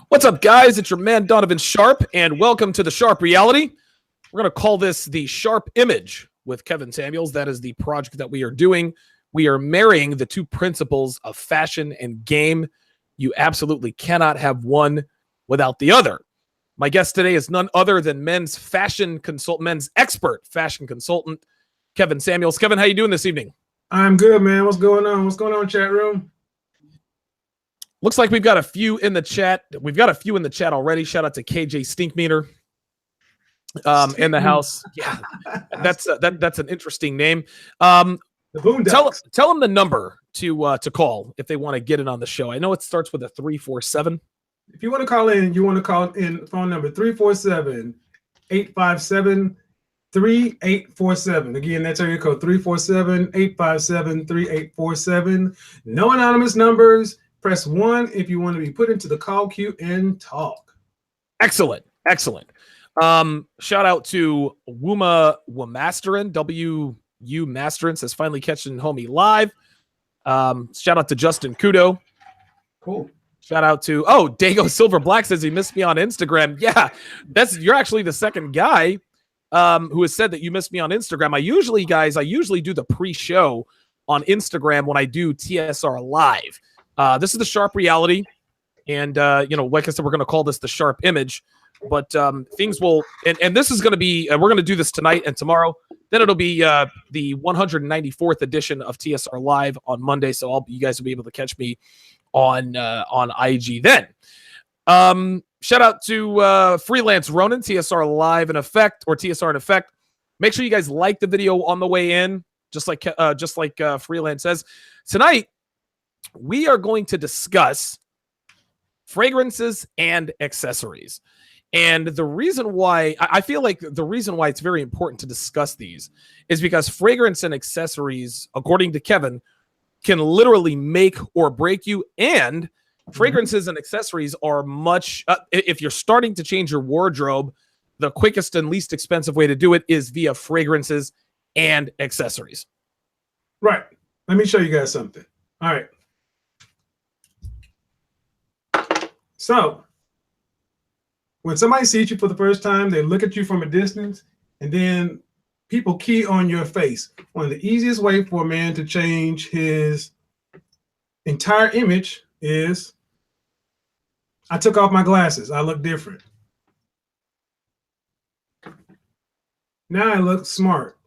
What's up, guys? It's your man, Donovan Sharpe, and welcome to the Sharpe Reality. We're going to call this the Sharpe Image with Kevin Samuels. That is the project that we are doing. We are marrying the two principles of fashion and game. You absolutely cannot have one without the other. My guest today is none other than men's expert fashion consultant, Kevin Samuels. Kevin, how you doing this evening? I'm good, man. What's going on? What's going on, chat room? Looks like we've got a few in the chat. We've got a few in the chat already. Shout out to KJ Stinkmeter in the house. Yeah, that's an interesting name. The Boondocks. Tell them the number to call if they want to get in on the show. I know it starts with a 347. If you want to call in, phone number 347-857-3847. Again, that's area code 347-857-3847. No anonymous numbers. Press 1 if you want to be put into the call queue and talk. Excellent. Shout out to Wuma Wamasterin, W.U. Masterin says finally catching homie live. Shout out to Justin Kudo. Cool. Shout out to Dago Silver Black says he missed me on Instagram. Yeah, you're actually the second guy who has said that you missed me on Instagram. I usually do the pre-show on Instagram when I do TSR live. This is the Sharpe Reality, and like I said, we're going to call this the Sharpe Image. But things will, and this is going to be, we're going to do this tonight and tomorrow. Then it'll be the 194th edition of TSR Live on Monday. So you guys will be able to catch me on IG then. Shout out to Freelance Ronan, TSR Live in Effect, or TSR in Effect. Make sure you guys like the video on the way in, just like Freelance says. Tonight, we are going to discuss fragrances and accessories. And the reason why it's very important to discuss these is because fragrance and accessories, according to Kevin, can literally make or break you. And fragrances and accessories are much, if you're starting to change your wardrobe, the quickest and least expensive way to do it is via fragrances and accessories. Right. Let me show you guys something. All right. So, when somebody sees you for the first time, they look at you from a distance, and then people key on your face. One of the easiest way for a man to change his entire image is, I took off my glasses. I look different. Now I look smart.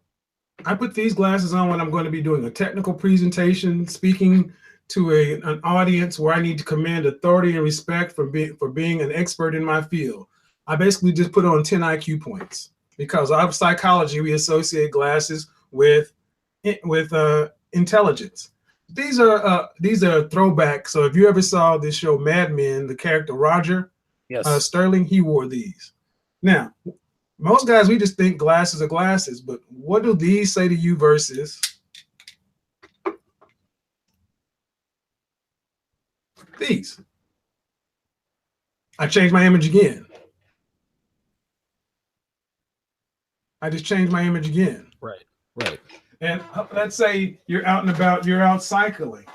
I put these glasses on when I'm going to be doing a technical presentation, speaking to an audience where I need to command authority and respect for being an expert in my field. I basically just put on 10 IQ points because of psychology. We associate glasses with intelligence. These are throwbacks. So if you ever saw this show Mad Men, the character Roger, Sterling, he wore these. Now, most guys, we just think glasses are glasses, but what do these say to you versus these? I changed my image again. I just changed my image again. Right. And let's say you're out and about, you're out cycling.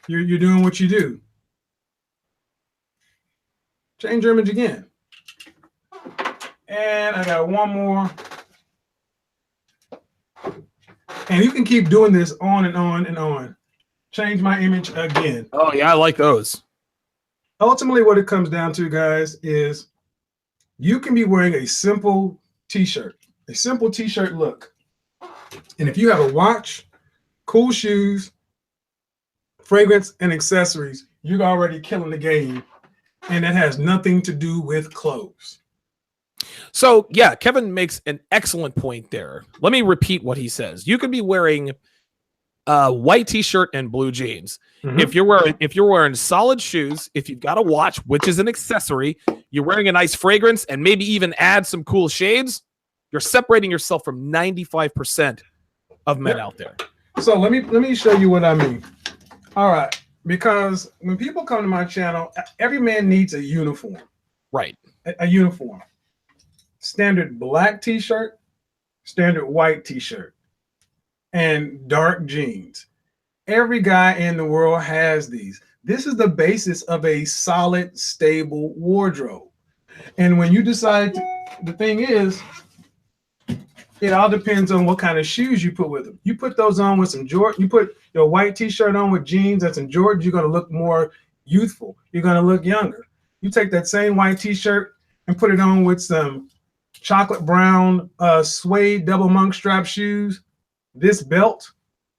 You're doing what you do. Change your image again. And I got one more. And you can keep doing this on and on and on. Change my image again. Oh, yeah, I like those. Ultimately, what it comes down to, guys, is you can be wearing a simple t-shirt look. And if you have a watch, cool shoes, fragrance, and accessories, you're already killing the game. And it has nothing to do with clothes. So, yeah, Kevin makes an excellent point there. Let me repeat what he says. You could be wearing a white t-shirt and blue jeans. Mm-hmm. If you're wearing solid shoes, if you've got a watch, which is an accessory, you're wearing a nice fragrance, and maybe even add some cool shades, you're separating yourself from 95% of men out there. So let me show you what I mean. All right, because when people come to my channel, every man needs a uniform. Right. A uniform. Standard black t-shirt, standard white t-shirt, and dark jeans. Every guy in the world has these. This is the basis of a solid, stable wardrobe. And when you decide, the thing is, it all depends on what kind of shoes you put with them. You put those on with some Jordan, you put your white t-shirt on with jeans and some Jordans, you're going to look more youthful. You're going to look younger. You take that same white t-shirt and put it on with some chocolate brown suede double monk strap shoes, this belt,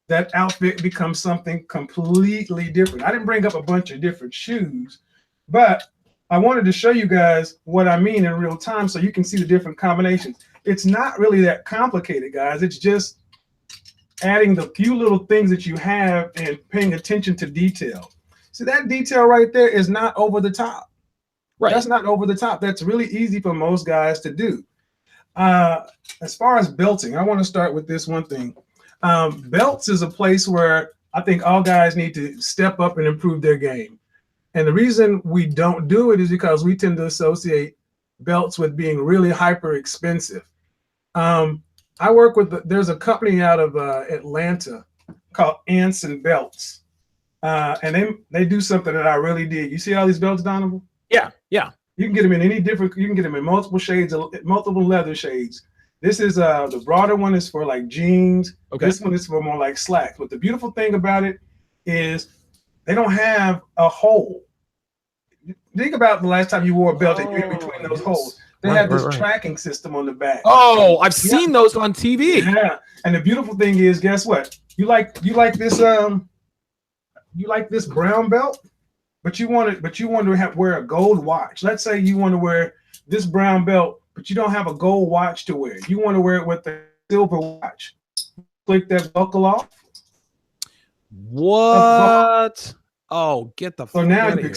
that outfit becomes something completely different. I didn't bring up a bunch of different shoes, but I wanted to show you guys what I mean in real time so you can see the different combinations. It's not really that complicated, guys. It's just adding the few little things that you have and paying attention to detail. See, that detail right there is not over the top. Right. That's not over the top. That's really easy for most guys to do. As far as belting, I want to start with this one thing. Belts is a place where I think all guys need to step up and improve their game. And the reason we don't do it is because we tend to associate belts with being really hyper expensive. I work with, there's a company out of Atlanta called Anson Belts. And they do something that I really dig. You see all these belts, Donovan? Yeah, yeah. You can get them in any different, you can get them in multiple shades, multiple leather shades. This is the broader one is for like jeans. Okay. This one is for more like slacks. But the beautiful thing about it is they don't have a hole. Think about the last time you wore a belt and you're in between those holes. They have this tracking system on the back. Oh, I've seen those on TV. Yeah. And the beautiful thing is, guess what? You like this brown belt, but you want to wear a gold watch. Let's say you want to wear this brown belt, but you don't have a gold watch to wear. You want to wear it with a silver watch. Click that buckle off. What? Oh, get the so now you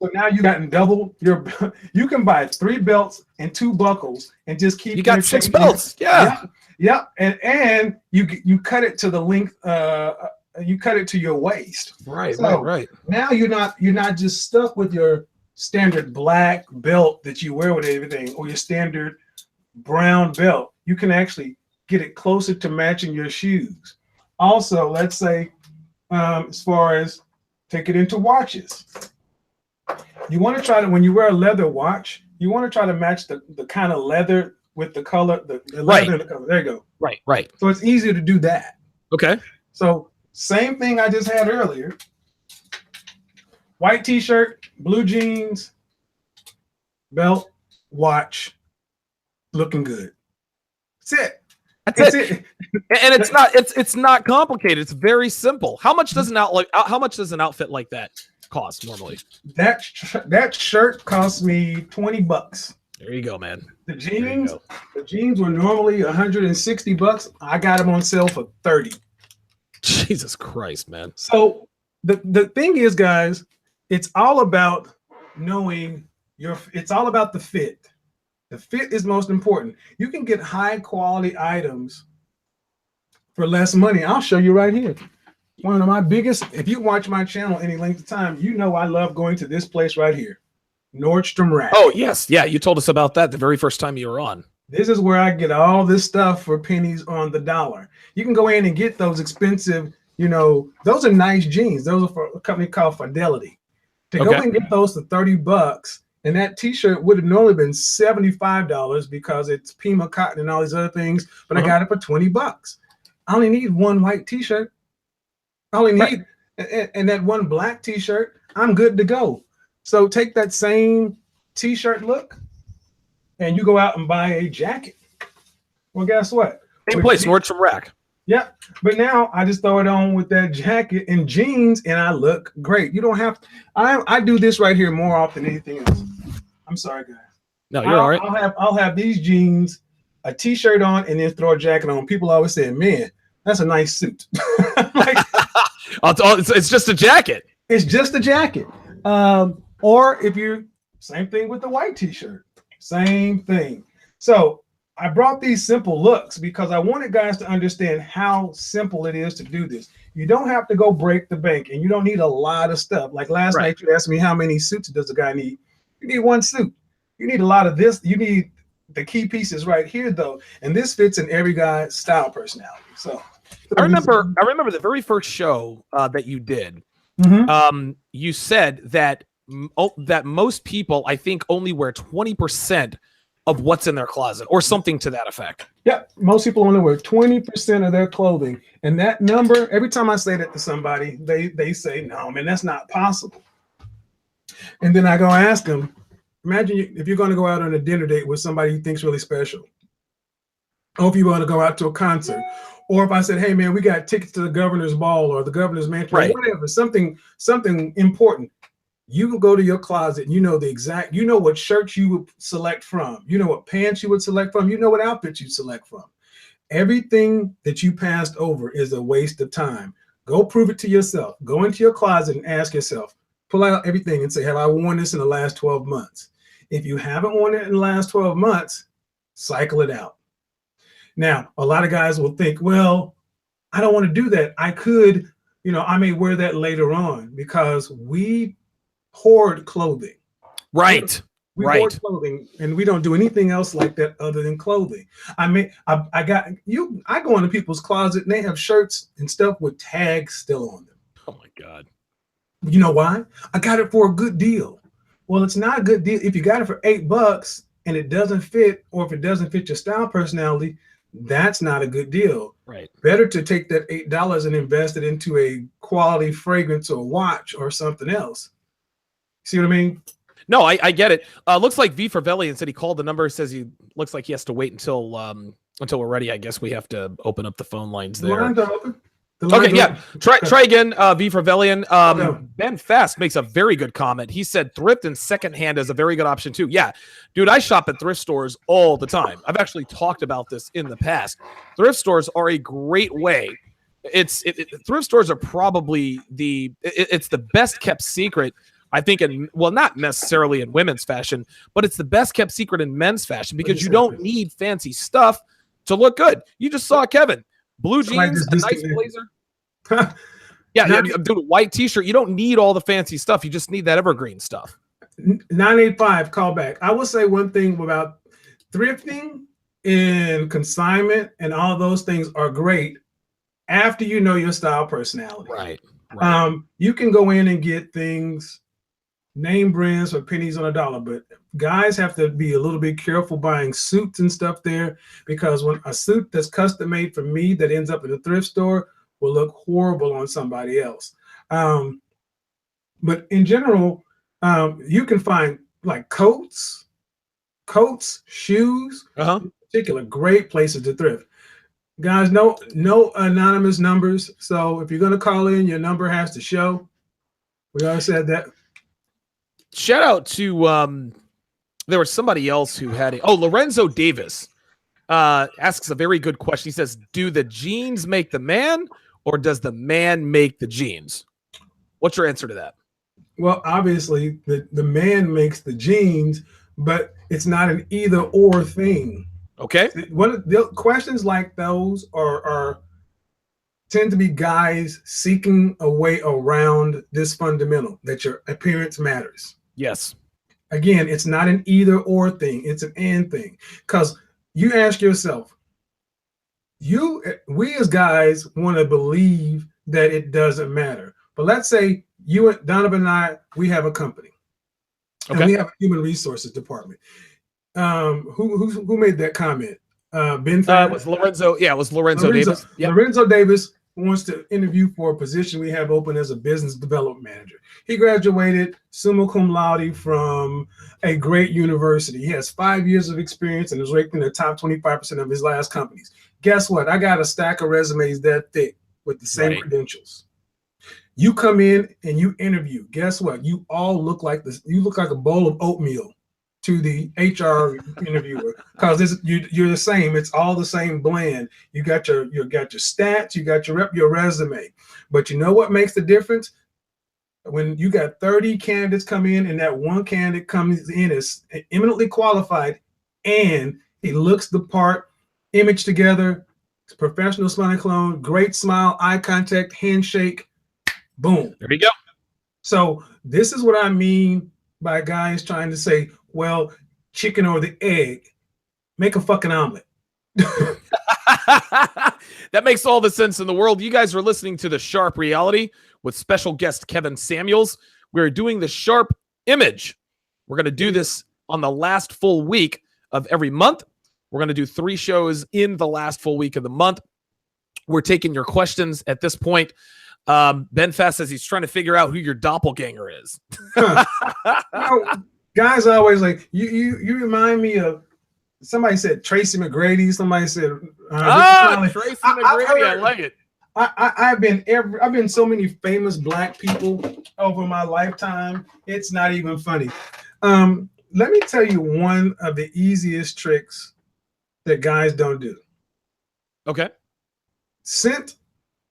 So now you gotten double your. You can buy 3 belts and 2 buckles and just keep. You got 6 belts. Yeah. Yeah. And you cut it to the length. You cut it to your waist. Right. So right. Now you're not just stuck with your standard black belt that you wear with everything, or your standard brown belt. You can actually get it closer to matching your shoes. Also, let's say, as far as take it into watches. You want to try to, when you wear a leather watch, you want to try to match the kind of leather with the color, the leather and the color. There you go. Right. So it's easier to do that. Okay. So same thing I just had earlier. White t-shirt, blue jeans, belt, watch, looking good. That's it. That's it. And it's not complicated. It's very simple. How much does an outfit like that cost normally? That shirt cost me $20. There you go, man. The jeans were normally $160. I got them on sale for $30. Jesus Christ, man. So the thing is, guys, it's all about knowing it's all about the fit. The fit is most important. You can get high quality items for less money. I'll show you right here. One of my biggest, if you watch my channel any length of time, you know I love going to this place right here, Nordstrom Rack. Oh, yes. Yeah, you told us about that the very first time you were on. This is where I get all this stuff for pennies on the dollar. You can go in and get those expensive, those are nice jeans. Those are for a company called Fidelity. To go and get those for $30, and that t-shirt would have normally been $75 because it's Pima cotton and all these other things, but I got it for $20. I only need one white t-shirt. I only need, and that one black t-shirt, I'm good to go. So take that same t-shirt look and you go out and buy a jacket. Well, guess what? Same place, Nordstrom Rack. Yeah, but now I just throw it on with that jacket and jeans and I look great. You don't have, I do this right here more often than anything else. I'm sorry, guys. No, you're all right. I'll have these jeans, a t-shirt on, and then throw a jacket on. People always say, man, that's a nice suit. It's just a jacket. It's just a jacket. Or if you're, same thing with the white t-shirt. Same thing. So I brought these simple looks because I wanted guys to understand how simple it is to do this. You don't have to go break the bank, and you don't need a lot of stuff. Like last night, you asked me how many suits does a guy need. You need one suit. You need a lot of this. You need the key pieces right here, though. And this fits in every guy's style personality. So I remember the very first show that you did. You said that that most people, I think, only wear 20% of what's in their closet, or something to that effect. Yeah, most people only wear 20% of their clothing, and that number. Every time I say that to somebody, they say, "No, man, that's not possible." And then I go ask them, imagine if you're going to go out on a dinner date with somebody you think's really special, or if you want to go out to a concert, or if I said, "Hey, man, we got tickets to the governor's ball or the governor's mansion," or whatever, something important. You can go to your closet and you know what shirts you would select from, you know what pants you would select from, you know what outfits you select from. Everything that you passed over is a waste of time. Go prove it to yourself. Go into your closet and ask yourself, pull out everything and say, have I worn this in the last 12 months? If you haven't worn it in the last 12 months, cycle it out. Now, a lot of guys will think, well, I don't want to do that. I could, I may wear that later on, because we hoard clothing. Right. We hoard clothing, and we don't do anything else like that other than clothing. I go into people's closet and they have shirts and stuff with tags still on them. Oh my God. You know why? I got it for a good deal. Well, it's not a good deal. If you got it for $8 and it doesn't fit, or if it doesn't fit your style personality, that's not a good deal. Right. Better to take that $8 and invest it into a quality fragrance or watch or something else. See what I mean? No, I get it. Looks like V for Velian said he called the number. Says he looks like he has to wait until we're ready. I guess we have to open up the phone lines there. The lines are open. Okay, yeah. Try again, V for Velian. Ben Fast makes a very good comment. He said thrift and secondhand is a very good option too. Yeah, dude, I shop at thrift stores all the time. I've actually talked about this in the past. Thrift stores are a great way. Thrift stores are probably it's the best kept secret, I think, not necessarily in women's fashion, but it's the best kept secret in men's fashion, because you don't need fancy stuff to look good. You just saw Kevin. Blue jeans, a nice blazer. Yeah, dude, a white t-shirt. You don't need all the fancy stuff. You just need that evergreen stuff. 985 callback. I will say one thing about thrifting and consignment, and all those things are great after you know your style personality. Right. You can go in and get things, name brands for pennies on a dollar, but guys have to be a little bit careful buying suits and stuff there, because when a suit that's custom made for me that ends up in a thrift store will look horrible on somebody else. But in general, you can find like coats, shoes, in particular, great places to thrift. Guys, no anonymous numbers. So if you're going to call in, your number has to show. We already said that. Shout out to there was somebody else who had Lorenzo Davis asks a very good question. He says, do the jeans make the man, or does the man make the jeans? What's your answer to that? Well, obviously the man makes the jeans, but it's not an either or thing. Okay. The questions like those tend to be guys seeking a way around this fundamental, that your appearance matters. Yes. Again, it's not an either or thing. It's an and thing. Because you ask yourself, we as guys want to believe that it doesn't matter. But let's say you and Donovan and I, we have a company. Okay. And we have a human resources department. Who made that comment? Ben? It was Lorenzo. Yeah, it was Lorenzo Davis. Yep. Lorenzo Davis wants to interview for a position we have open as a business development manager. He graduated summa cum laude from a great university. He has 5 years of experience and is ranked in the top 25% of his last companies. Guess what? I got a stack of resumes that thick with the same credentials. You come in and you interview. Guess what? You all look like this. You look like a bowl of oatmeal to the HR interviewer, because you're the same. It's all the same blend. You got your stats, you got your resume. But you know what makes the difference? When you got 30 candidates come in and that one candidate comes in as eminently qualified and he looks the part, image together, professional smiling clone, great smile, eye contact, handshake, boom. There you go. So this is what I mean by guys trying to say, well, chicken or the egg, make a fucking omelet. That makes all the sense in the world. You guys are listening to the Sharpe Reality with special guest Kevin Samuels. We're doing the Sharpe Image. We're going to do this on the last full week of every month. We're going to do 3 shows in the last full week of the month. We're taking your questions at this point. Ben Fast says he's trying to figure out who your doppelganger is. Guys are always like, you remind me of, somebody said Tracy McGrady. Somebody said Tracy McGrady. I like it. I've been so many famous black people over my lifetime. It's not even funny. Let me tell you one of the easiest tricks that guys don't do. Okay.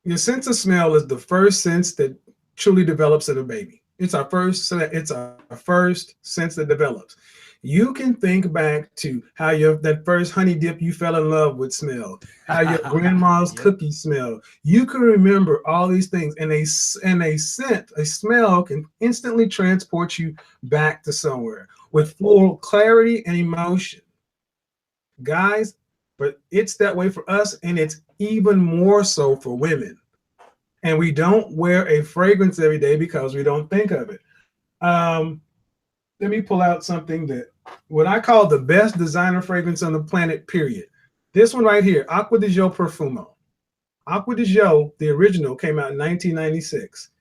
Your sense of smell is the first sense that truly develops in a baby. It's our first sense that develops. You can think back to how that first honey dip you fell in love with smelled, how your grandma's cookies smelled. You can remember all these things, and a smell can instantly transport you back to somewhere with full clarity and emotion. Guys, but it's that way for us, and it's even more so for women. And we don't wear a fragrance every day because we don't think of it. Let me pull out something that what I call the best designer fragrance on the planet, period. This one right here, Acqua di Gio Profumo. Acqua di Gio, the original, came out in 1996.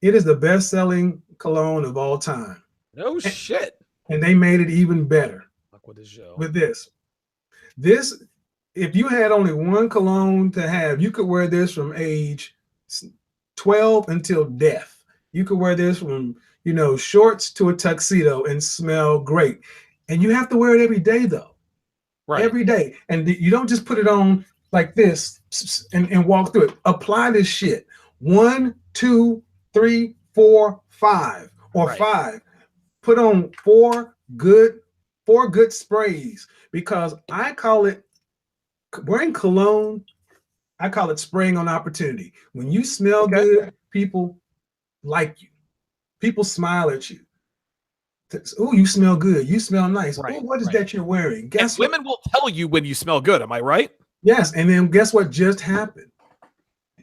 It is the best-selling cologne of all time. No shit. And they made it even better Acqua di Gio. with this. This, if you had only one cologne to have, you could wear this from age 12 until death. You could wear this from, shorts to a tuxedo and smell great. And you have to wear it every day, though. Right. Every day. And you don't just put it on like this and walk through it. Apply this shit. 1, 2, 3, 4, 5, or 5. Put on 4 good sprays, because I call it wearing cologne. I call it spraying on opportunity. When you smell good, people like you. People smile at you. Oh, you smell good. You smell nice. Right, what is that you're wearing? Guess what? Women will tell you when you smell good. Am I right? Yes. And then guess what just happened?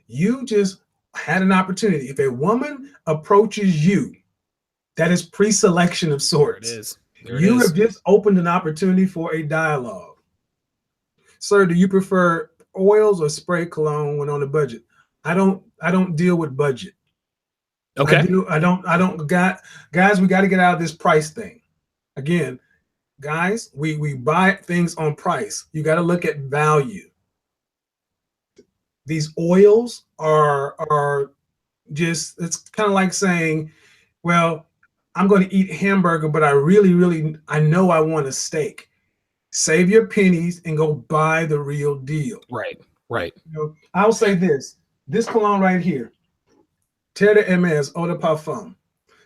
You just had an opportunity. If a woman approaches you, that is pre-selection of sorts. There it is. You have just opened an opportunity for a dialogue. Sir, do you prefer oils or spray cologne when on a budget? I don't deal with budget. Okay. Guys, we got to get out of this price thing. Again, guys, we buy things on price. You got to look at value. These oils are just, it's kind of like saying, well, I'm going to eat hamburger, but I know I want a steak. Save your pennies and go buy the real deal. Right. I'll say this cologne right here, Terre de Hermes Eau de Parfum.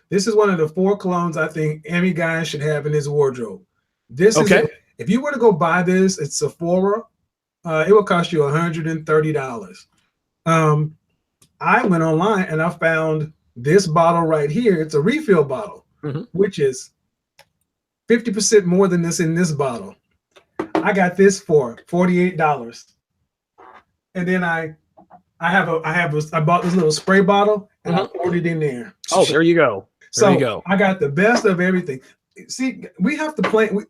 This is one of the 4 colognes I think every guy should have in his wardrobe. This is, if you were to go buy this at Sephora, it will cost you $130. I went online and I found this bottle right here. It's a refill bottle, which is 50% more than this in this bottle. I got this for $48. And then I bought this little spray bottle and I poured it in there. Oh, there you go. I got the best of everything. See, we have to plan.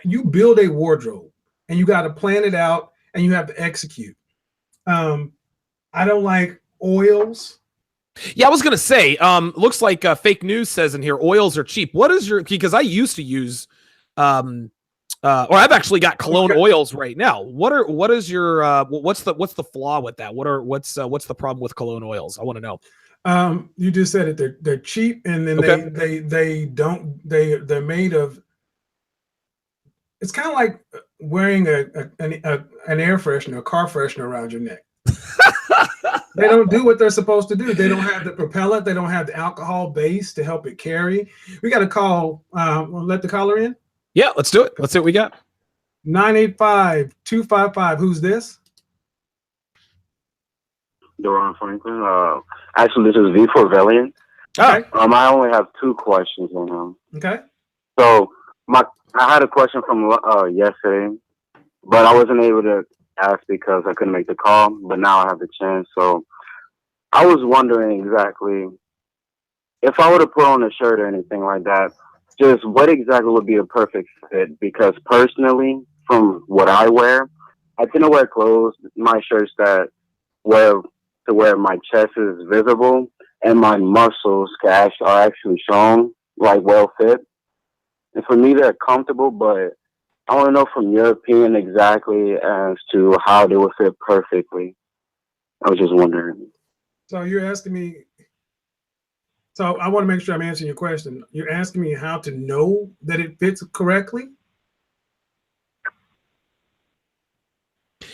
You build a wardrobe and you got to plan it out and you have to execute. I don't like oils. Yeah, I was gonna say. Looks like fake news says in here oils are cheap. What is your? Because I used to use, or I've actually got cologne oils right now. What is your? What's the flaw with that? What's the problem with cologne oils? I want to know. You just said it. They're cheap, and then they're made of. It's kind of like wearing an air freshener, a car freshener around your neck. They don't do what they're supposed to do. They don't have the propellant. They don't have the alcohol base to help it carry. We got to call. Let the caller in. Yeah, let's do it. Let's see what we got. 985-255. Who's this? Doron Franklin. Actually, this is V for Valiant. Okay. I only have 2 questions on him. Okay. So I had a question from yesterday, but I wasn't able to ask because I couldn't make the call, but now I have the chance. So I was wondering exactly if I were to put on a shirt or anything like that, just what exactly would be a perfect fit? Because personally, from what I wear, I tend to wear clothes, my shirts that wear to where my chest is visible and my muscles are actually shown, like well fit. And for me, they're comfortable, but I want to know from your opinion exactly as to how they would fit perfectly. I was just wondering. So you're asking me. So I want to make sure I'm answering your question. You're asking me how to know that it fits correctly.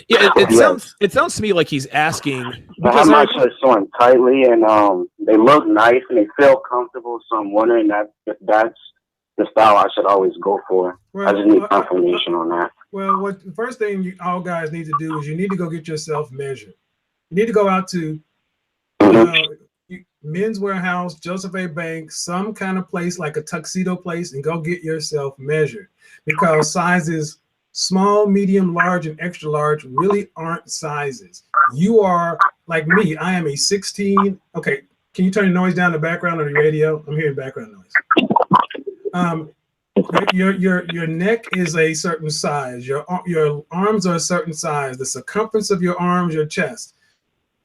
Yeah, it Yes. sounds to me like he's asking I because have my shirts on tightly, and they look nice and they feel comfortable. So I'm wondering that if that's the style I should always go for. I just need confirmation on that. Well, what the first thing all guys need to do is you need to go get yourself measured. You need to go out to Men's Warehouse, Joseph A. Banks, some kind of place like a tuxedo place, and go get yourself measured, because sizes small, medium, large, and extra large really aren't sizes. You are like me. I am a 16. Okay, can you turn the noise down in the background on the radio? I'm hearing background noise. Your neck is a certain size. Your arms are a certain size. The circumference of your arms, your chest.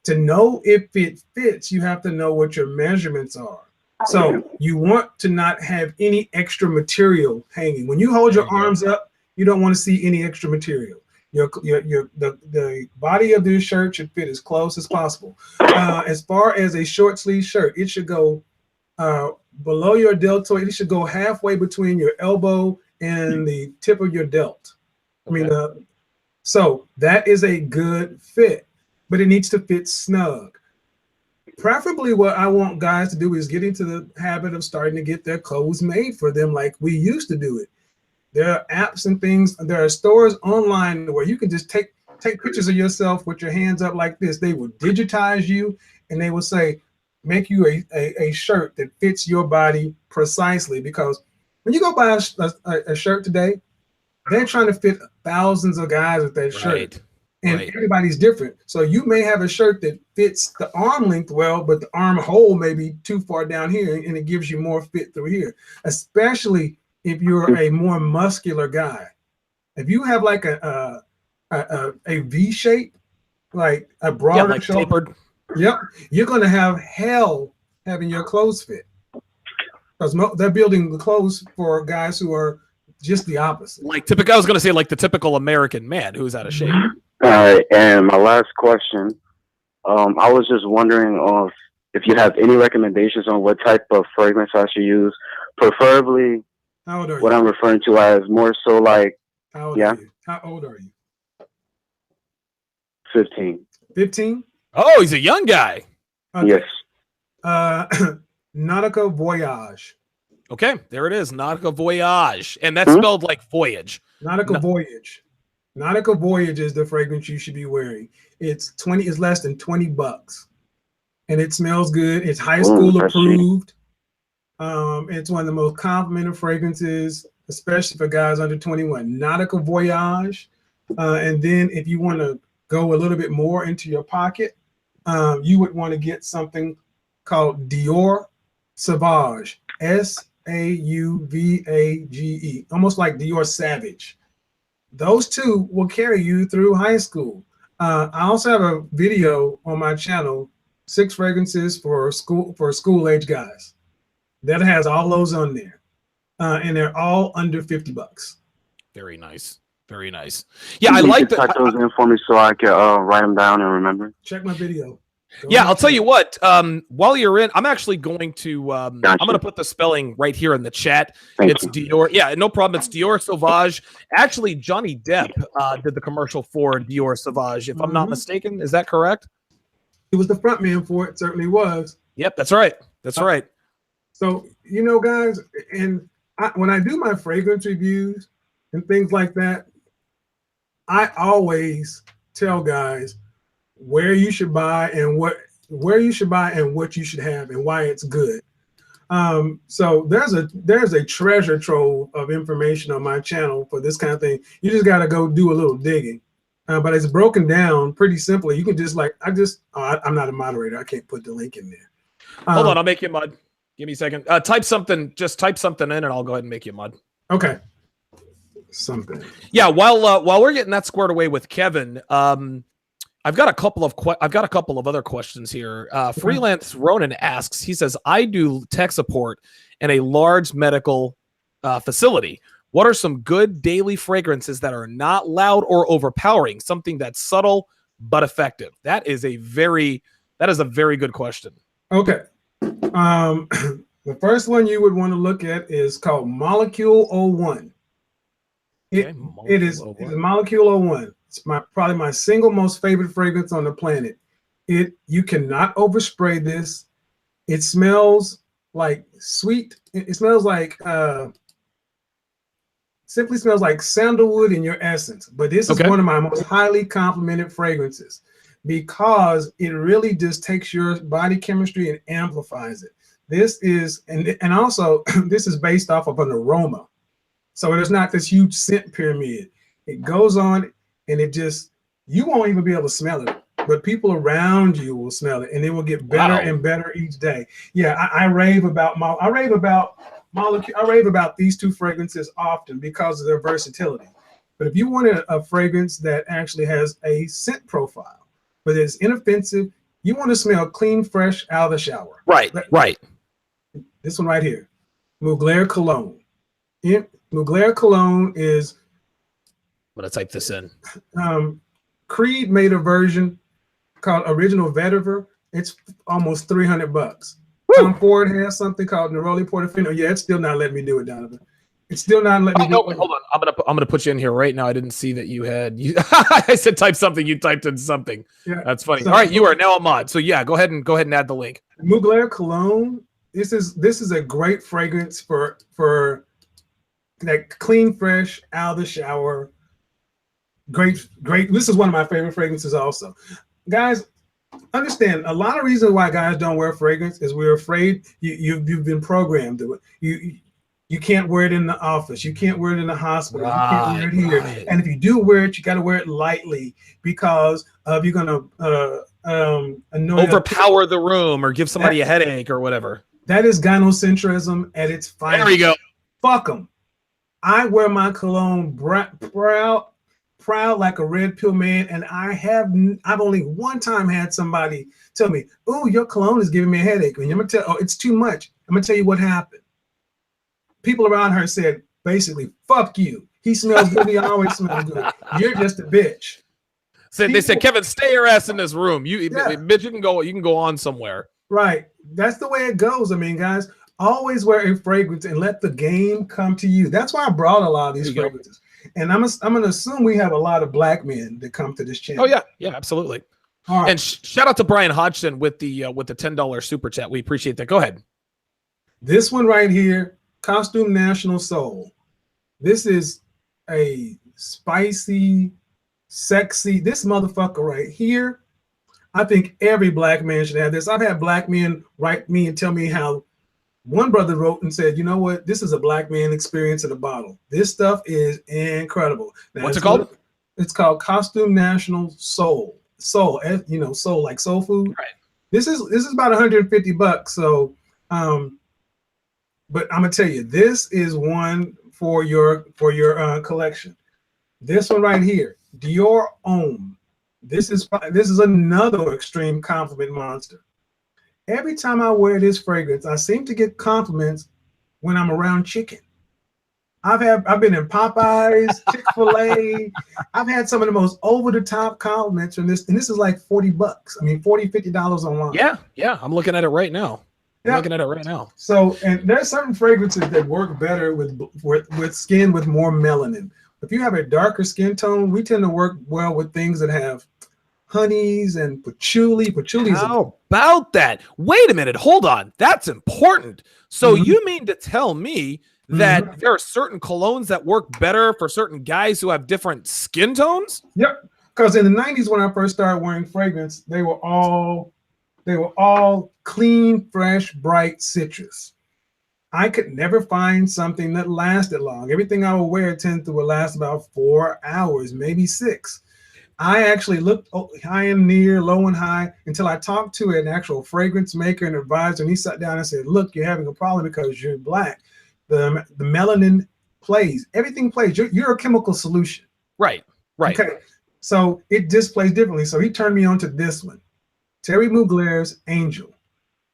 To know if it fits, you have to know what your measurements are. So you want to not have any extra material hanging. When you hold your arms up, you don't want to see any extra material. The body of this shirt should fit as close as possible. As far as a short sleeve shirt, it should go below your deltoid. It should go halfway between your elbow and the tip of your delt. Okay. I mean, so that is a good fit, but it needs to fit snug. Preferably what I want guys to do is get into the habit of starting to get their clothes made for them like we used to do it. There are apps and things. There are stores online where you can just take pictures of yourself with your hands up like this. They will digitize you, and they will say, make you a shirt that fits your body precisely. Because when you go buy a shirt today, they're trying to fit thousands of guys with that shirt. And everybody's different. So you may have a shirt that fits the arm length well, but the arm hole may be too far down here, and it gives you more fit through here, especially if you're a more muscular guy. If you have like a V shape, like a broader like shoulder, tapered. Yep, you're going to have hell having your clothes fit, because they're building the clothes for guys who are just the opposite. Like I was going to say, like the typical American man who's out of shape. All right, and my last question, I was just wondering if you have any recommendations on what type of fragrance I should use, preferably. How old are you? What I'm referring to as more so like. How old are you? How old are you? 15. 15? Oh, he's a young guy. Okay. Yes. Nautica Voyage. Okay, there it is. Nautica Voyage. And that's spelled like voyage. Nautica Voyage. Nautica Voyage is the fragrance you should be wearing. It's less than $20. And it smells good. It's high school approved. It's one of the most complimented fragrances, especially for guys under 21. Nautica Voyage. And then if you want to go a little bit more into your pocket, you would want to get something called Dior Sauvage. Sauvage, almost like Dior Savage. Those two will carry you through high school. I also have a video on my channel, 6 fragrances for school age guys. That has all those on there, and they're all under $50. Very nice, very nice. Yeah, I like that. Type those in for me so I can write them down and remember. Check my video. I'll tell you what. While you're in, I'm actually going to. I'm going to put the spelling right here in the chat. It's Dior. Yeah, no problem. It's Dior Sauvage. Actually, Johnny Depp did the commercial for Dior Sauvage, if I'm not mistaken. Is that correct? He was the front man for it. Certainly was. Yep, that's right. That's right. So guys, and when I do my fragrance reviews and things like that, I always tell guys where you should buy and what you should have and why it's good. So there's a treasure trove of information on my channel for this kind of thing. You just got to go do a little digging. but it's broken down pretty simply. You can just like, I'm not a moderator. I can't put the link in there. Hold on, I'll make you a mod. Give me a second. Type something. Just type something in, and I'll go ahead and make you a mod. Okay. Something. Yeah. While we're getting that squared away with Kevin, I've got a couple of other questions here. Freelance Ronan asks. He says, "I do tech support in a large medical facility. What are some good daily fragrances that are not loud or overpowering? Something that's subtle but effective." That is a very good question. Okay. The first one you would want to look at is called Molecule 01. It is Molecule 01. It's probably my single most favorite fragrance on the planet. You cannot overspray this. It smells like sweet. It smells like simply smells like sandalwood in your essence. But this is one of my most highly complimented fragrances because it really just takes your body chemistry and amplifies it. This is, and also this is based off of an aroma. So there's not this huge scent pyramid. It goes on and it just, you won't even be able to smell it, but people around you will smell it and it will get better and better each day. Yeah, I rave about these two fragrances often because of their versatility. But if you want a fragrance that actually has a scent profile, but it's inoffensive, you want to smell clean, fresh out of the shower. Right. This one right here, Mugler Cologne. Mugler Cologne is. I'm gonna type this in. Creed made a version called Original Vetiver. It's almost $300. Tom Ford has something called Neroli Portofino. Yeah, it's still not letting me do it, Donovan. It's still not letting me do it. Hold on. I'm gonna put you in here right now. I didn't see that you had. I said type something. You typed in something. Yeah, that's funny. So, all right, you are now a mod. So yeah, go ahead and add the link. Mugler Cologne. This is a great fragrance for that clean, fresh out of the shower. Great. This is one of my favorite fragrances also. Guys, understand a lot of reasons why guys don't wear fragrance is we're afraid you've been programmed to it. You can't wear it in the office. You can't wear it in the hospital. You can't wear it here. Right. And if you do wear it, you got to wear it lightly because you're going to overpower the room or give somebody a headache or whatever. That is gynocentrism at its finest. There we go. Fuck them. I wear my cologne proud like a red pill man, and I've only one time had somebody tell me, "Oh, your cologne is giving me a headache." And I'm gonna tell, it's too much. I'm gonna tell you what happened. People around her said, basically, "Fuck you. He smells good. He always smells good. You're just a bitch." They said, "Kevin, stay your ass in this room. Bitch, you can go on somewhere." Right. That's the way it goes. I mean, guys, always wear a fragrance and let the game come to you. That's why I brought a lot of these fragrances. And I'm going to assume we have a lot of black men that come to this channel. Oh, yeah, absolutely. All right. And shout out to Brian Hodgson with the $10 super chat. We appreciate that. Go ahead. This one right here, Costume National Soul. This is a spicy, sexy, this motherfucker right here. I think every black man should have this. I've had black men write me and tell me how one brother wrote and said, "You know what? This is a black man experience in a bottle. This stuff is incredible." Now, what's it called? It's called Costume National Soul. Soul, soul like soul food. Right. This is about $150. So, but I'm gonna tell you, this is one for your collection. This one right here, Dior Homme. This is another extreme compliment monster. Every time I wear this fragrance, I seem to get compliments when I'm around chicken. I've been in Popeyes, Chick-fil-A. I've had some of the most over-the-top compliments from this, and this is like $40. I mean, $50 online. Yeah. I'm looking at it right now. So, and there's certain fragrances that work better with skin with more melanin. If you have a darker skin tone, we tend to work well with things that have honeys and patchouli. How about that? Wait a minute. Hold on. That's important. So you mean to tell me that there are certain colognes that work better for certain guys who have different skin tones? Yep. Because in the 90s, when I first started wearing fragrance, they were all clean, fresh, bright citrus. I could never find something that lasted long. Everything I would wear tended to last about 4 hours, maybe 6. I actually looked high and near, low and high, until I talked to an actual fragrance maker and advisor, and he sat down and said, "Look, you're having a problem because you're black. The melanin plays. Everything plays. You're a chemical solution." Right. Okay. So it displays differently. So he turned me on to this one, Terry Mugler's Angel.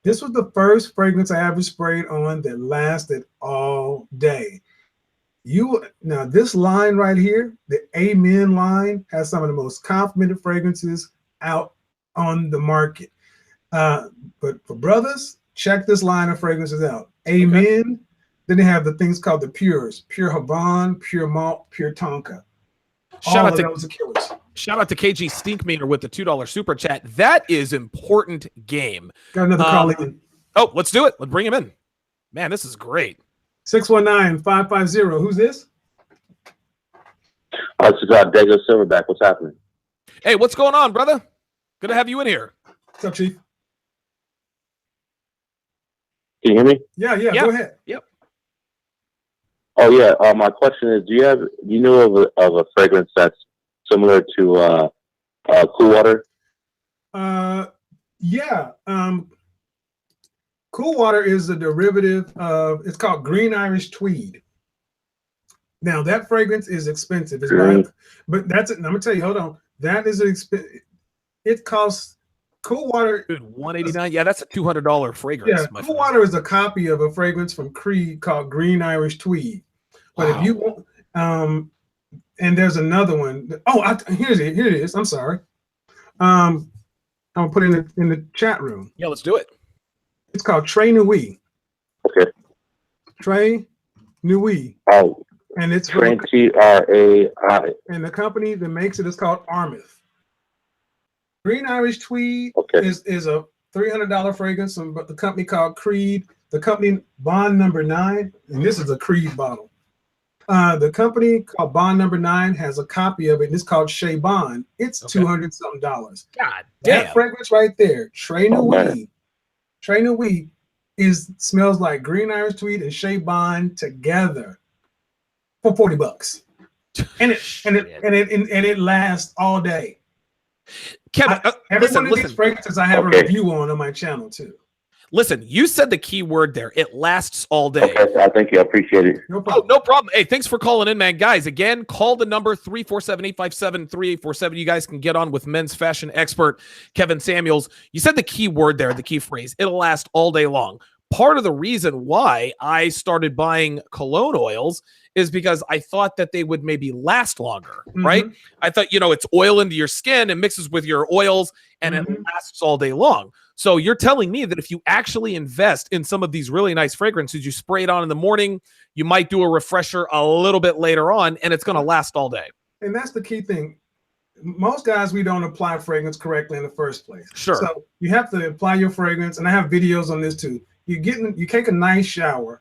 This was the first fragrance I ever sprayed on that lasted all day. Now this line right here, the Amen line, has some of the most complimented fragrances out on the market. But for brothers, check this line of fragrances out. Amen. Okay. Then they have the things called the Pures: Pure Havana, Pure Malt, Pure Tonka. Shout out to KG Stinkmeter with the $2 super chat. That is important game. Got another call in. Oh, let's do it. Let's bring him in. Man, this is great. 619-550. Who's this? This is Dago Silverback. What's happening? Hey, what's going on, brother? Good to have you in here. What's up, Chief? Can you hear me? Yeah. Go ahead. Yep. Oh yeah. My question is, do you know of a fragrance that's similar to Cool Water? Yeah. Cool Water is a derivative of, it's called Green Irish Tweed. Now that fragrance is expensive. But that's it. I'm gonna tell you, hold on. That is it costs Cool Water. Dude, $189. Yeah, that's a $200 fragrance. Yeah, Cool Water is a copy of a fragrance from Creed called Green Irish Tweed. But if you want, and there's another one. Here it is. I'm sorry. I'm gonna put it in the chat room. Yeah, let's do it. It's called Très Nuit. Okay. Très Nuit. Oh. And it's T-R-A-I. And the company that makes it is called Armith. Green Irish Tweed is a $300 fragrance from the company called Creed. The company Bond Number 9, and this is a Creed bottle. The company called Bond Number 9 has a copy of it, and it's called Chez Bond. It's $200-something. God damn. That fragrance right there, Très Nuit. Très Nuit smells like Green Irish Tweed and Chez Bond together for $40. And it lasts all day. Kevin, every one of these fragrances I have a review on my channel too. Listen, you said the key word there. It lasts all day. Okay, thank you. I appreciate it. No problem. No problem. Hey, thanks for calling in, man. Guys, again, call the number 347-857-3847. You guys can get on with men's fashion expert Kevin Samuels. You said the key word there, the key phrase. It'll last all day long. Part of the reason why I started buying cologne oils is because I thought that they would maybe last longer, right? I thought, it's oil into your skin and mixes with your oils and it lasts all day long. So you're telling me that if you actually invest in some of these really nice fragrances, you spray it on in the morning, you might do a refresher a little bit later on, and it's going to last all day. And that's the key thing. Most guys, we don't apply fragrance correctly in the first place. Sure. So you have to apply your fragrance, and I have videos on this too. You take a nice shower.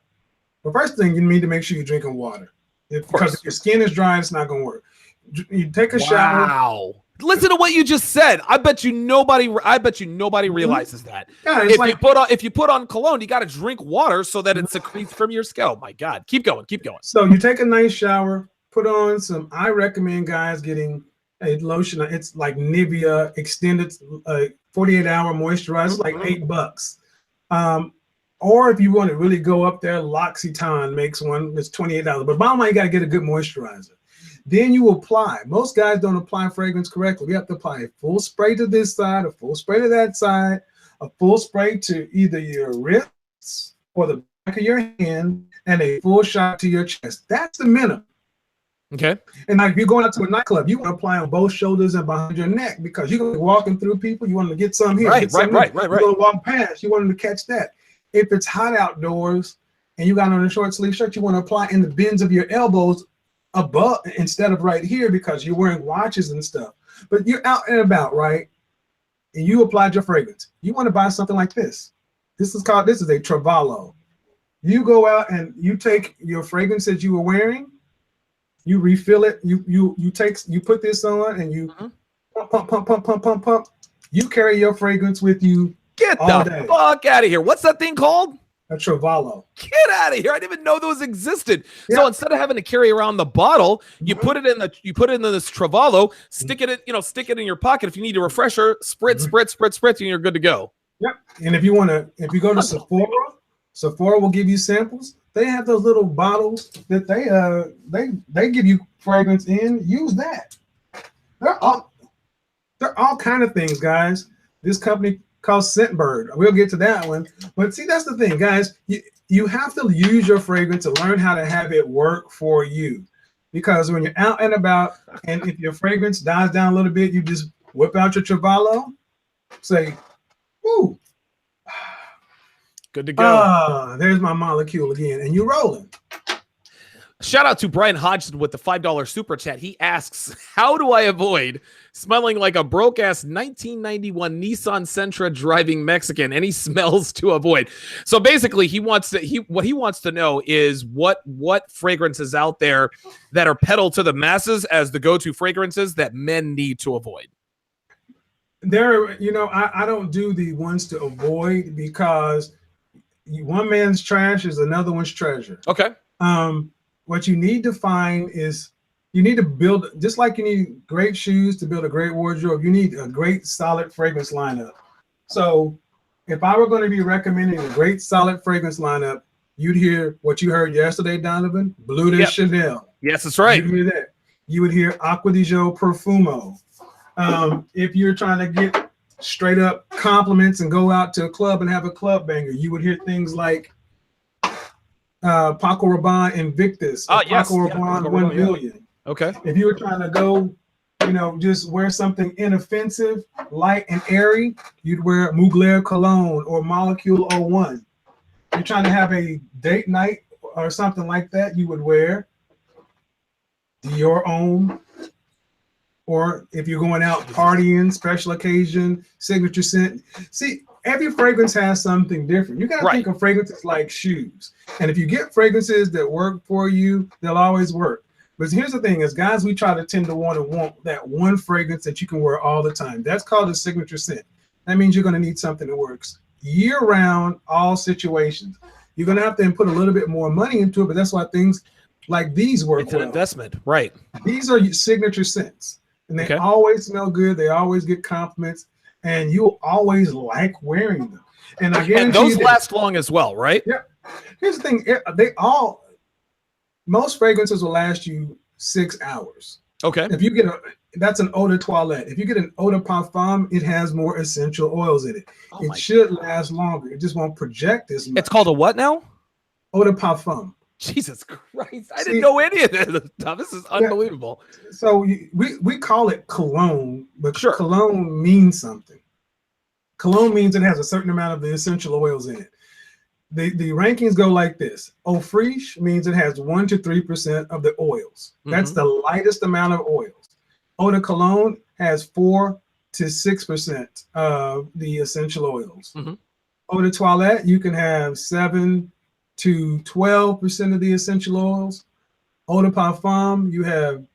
The first thing, you need to make sure you're drinking water. Because if your skin is dry, it's not going to work. You take a shower. Wow. Listen to what you just said. I bet you nobody realizes that. Yeah, if you put on cologne, you got to drink water so that it secretes from your scalp. My God, keep going. So you take a nice shower, put on some. I recommend guys getting a lotion. It's like Nivea extended 48-hour moisturizer. It's like $8. Or if you want to really go up there, L'Occitane makes one that's $28. But bottom line, you got to get a good moisturizer. Then you apply. Most guys don't apply fragrance correctly. We have to apply a full spray to this side, a full spray to that side, a full spray to either your wrists or the back of your hand, and a full shot to your chest. That's the minimum. Okay. And like if you're going out to a nightclub, you want to apply on both shoulders and behind your neck because you're going to be walking through people. You want to get some here. Right. You're going to walk past. You want them to catch that. If it's hot outdoors and you got on a short sleeve shirt, you want to apply in the bends of your elbows above instead of right here because you're wearing watches and stuff. But you're out and about, right? And you applied your fragrance. You want to buy something like this. This is a Travallo. You go out and you take your fragrance that you were wearing, you refill it, you put this on and you pump. You carry your fragrance with you. Get the fuck out of here. What's that thing called? a Travallo. Get out of here! I didn't even know those existed. Yeah. So instead of having to carry around the bottle, you put it in this Travallo, stick it in your pocket. If you need a refresher, spritz, and you're good to go. Yep. And if you go to Sephora will give you samples. They have those little bottles that they give you fragrance in. Use that. They're all kind of things, guys. This company called Scentbird. We'll get to that one. But see, that's the thing, guys. You have to use your fragrance to learn how to have it work for you. Because when you're out and about, and if your fragrance dies down a little bit, you just whip out your Travallo, say, "Ooh, good to go." There's my molecule again, and you're rolling. Shout out to Brian Hodgson with the $5 super chat. He asks, how do I avoid smelling like a broke-ass 1991 Nissan Sentra driving Mexican? Any smells to avoid? So basically, what he wants to know is what fragrances out there that are peddled to the masses as the go-to fragrances that men need to avoid. I don't do the ones to avoid because one man's trash is another one's treasure. Okay. What you need to find is you need to build, just like you need great shoes to build a great wardrobe, you need a great solid fragrance lineup. So if I were going to be recommending a great solid fragrance lineup, you'd hear what you heard yesterday, Donovan, Bleu de Chanel. Yes, that's right. You'd hear that. You would hear Acqua di Gio Profumo. If you're trying to get straight up compliments and go out to a club and have a club banger, you would hear things like Paco Rabanne Invictus, Paco Rabanne 1 Million. Yeah. Okay. If you were trying to go, just wear something inoffensive, light and airy, you'd wear Mugler Cologne or Molecule 01. You're trying to have a date night or something like that, you would wear Dior Homme. Or if you're going out partying, special occasion, signature scent. See, every fragrance has something different. You got to think of fragrances like shoes. And if you get fragrances that work for you, they'll always work. But here's the thing, as guys, we try to tend to want that one fragrance that you can wear all the time. That's called a signature scent. That means you're going to need something that works year-round, all situations. You're going to have to put a little bit more money into it, but that's why things like these work well. It's an investment, right? These are signature scents. And they always smell good. They always get compliments, and you'll always like wearing them. And I guarantee those last long as well, right? Yeah. Here's the thing: most fragrances will last you 6 hours. Okay. If you get that's an eau de toilette. If you get an eau de parfum, it has more essential oils in it. It should last longer. It just won't project as much. It's called a what now? Eau de parfum. Jesus Christ. I didn't know any of this stuff. This is unbelievable. So we call it cologne, but cologne means something. Cologne means it has a certain amount of the essential oils in it. The rankings go like this. Eau fraiche means it has 1 to 3% of the oils. That's the lightest amount of oils. Eau de cologne has 4 to 6% of the essential oils. Eau de toilette, you can have 7 to 12% of the essential oils. Eau de parfum, you have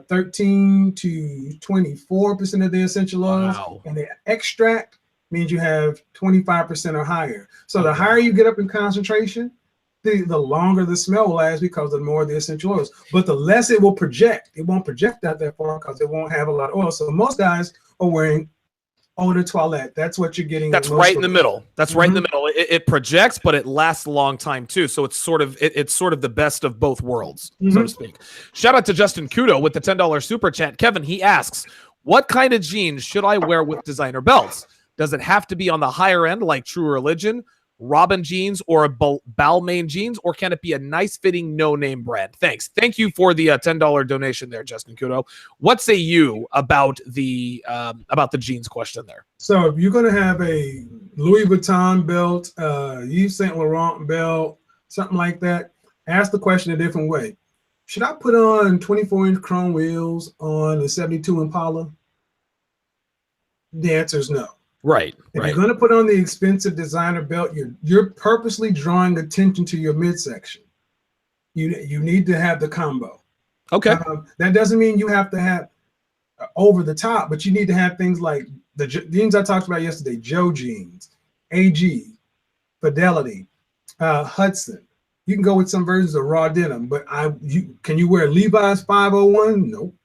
13 to 24% of the essential oils. Wow. And the extract means you have 25% or higher. So the higher you get up in concentration, the longer the smell will last because the more the essential oils. But the less it will project. It won't project out that far because it won't have a lot of oil. So most guys are wearing eau de toilette. That's what you're getting. That's right in the middle. That's right in the middle. It projects, but it lasts a long time too. So it's sort of the best of both worlds, so to speak. Shout out to Justin Kudo with the $10 super chat. Kevin, he asks, what kind of jeans should I wear with designer belts? Does it have to be on the higher end like True Religion, Robin jeans, or a Balmain jeans, or can it be a nice fitting no-name brand? Thanks. Thank you for the $10 donation there, Justin Kudo. What say you about the jeans question there? So if you're going to have a Louis Vuitton belt, Yves Saint Laurent belt, something like that, ask the question a different way. Should I put on 24-inch chrome wheels on a 72 Impala? The answer is no. Right. If you're going to put on the expensive designer belt, you're purposely drawing attention to your midsection. You need to have the combo. Okay. That doesn't mean you have to have over the top, but you need to have things like the jeans I talked about yesterday, Joe jeans, AG, Fidelity. Hudson. You can go with some versions of raw denim, but can you wear Levi's 501? Nope.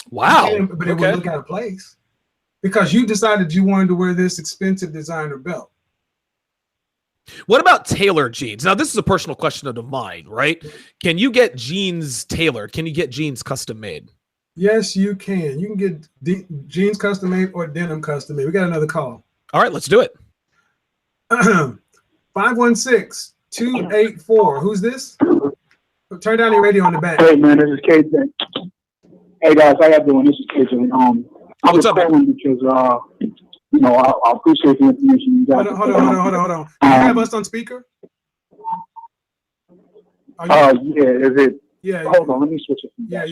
Wow. But it would look out of place because you decided you wanted to wear this expensive designer belt. What about tailored jeans? Now, this is a personal question of mine, right? Can you get jeans tailored? Can you get jeans custom made? Yes, you can. You can get jeans custom made or denim custom made. We got another call. All right, let's do it. 516-284. Who's this? Turn down your radio on the back. Hey man, this is KJ. Hey guys, how y'all doing? This is KJ. I was calling because you know, I appreciate the information you guys. Hold on. You have us on speaker? Yeah, is it? Yeah. Hold on, let me switch it. Yeah.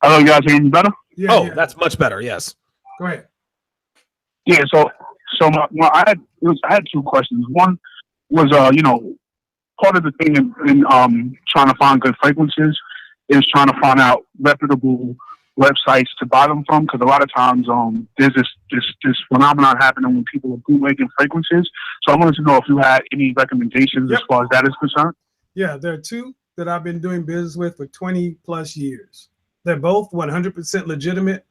Hello, you guys hear me better? Yeah. That's much better. Yes. Go ahead. Yeah. So I had two questions. One was you know, part of the thing in trying to find good fragrances is trying to find out reputable websites to buy them from, because a lot of times there's this phenomenon happening when people are bootlegging fragrances. So I wanted to know if you had any recommendations as far as that is concerned. Yeah, there are two that I've been doing business with for 20 plus years. They're both 100% legitimate.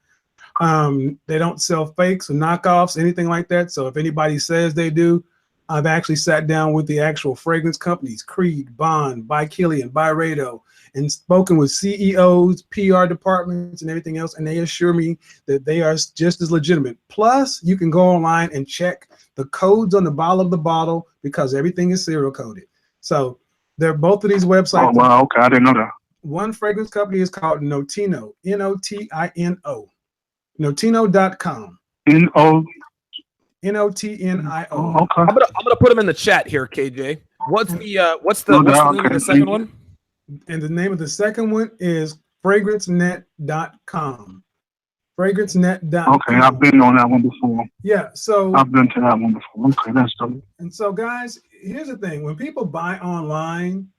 They don't sell fakes or knockoffs, anything like that. So if anybody says they do, I've actually sat down with the actual fragrance companies, Creed, Bond, By Killian, Byredo, and spoken with CEOs, PR departments, and everything else, and they assure me that they are just as legitimate. Plus, you can go online and check the codes on the bottle of the bottle because everything is serial coded. So they're both of these websites. Oh, wow, okay, I didn't know that. One fragrance company is called Notino, Notino, Notino.com. Notnio. Oh, okay. I'm gonna put them in the chat here, KJ. What's the name of the second one? And the name of the second one is fragrancenet.com. Fragrancenet.com. Okay, I've been on that one before. Yeah, so I've been to that one before. Okay, that's dope. And so, guys, here's the thing: when people buy online,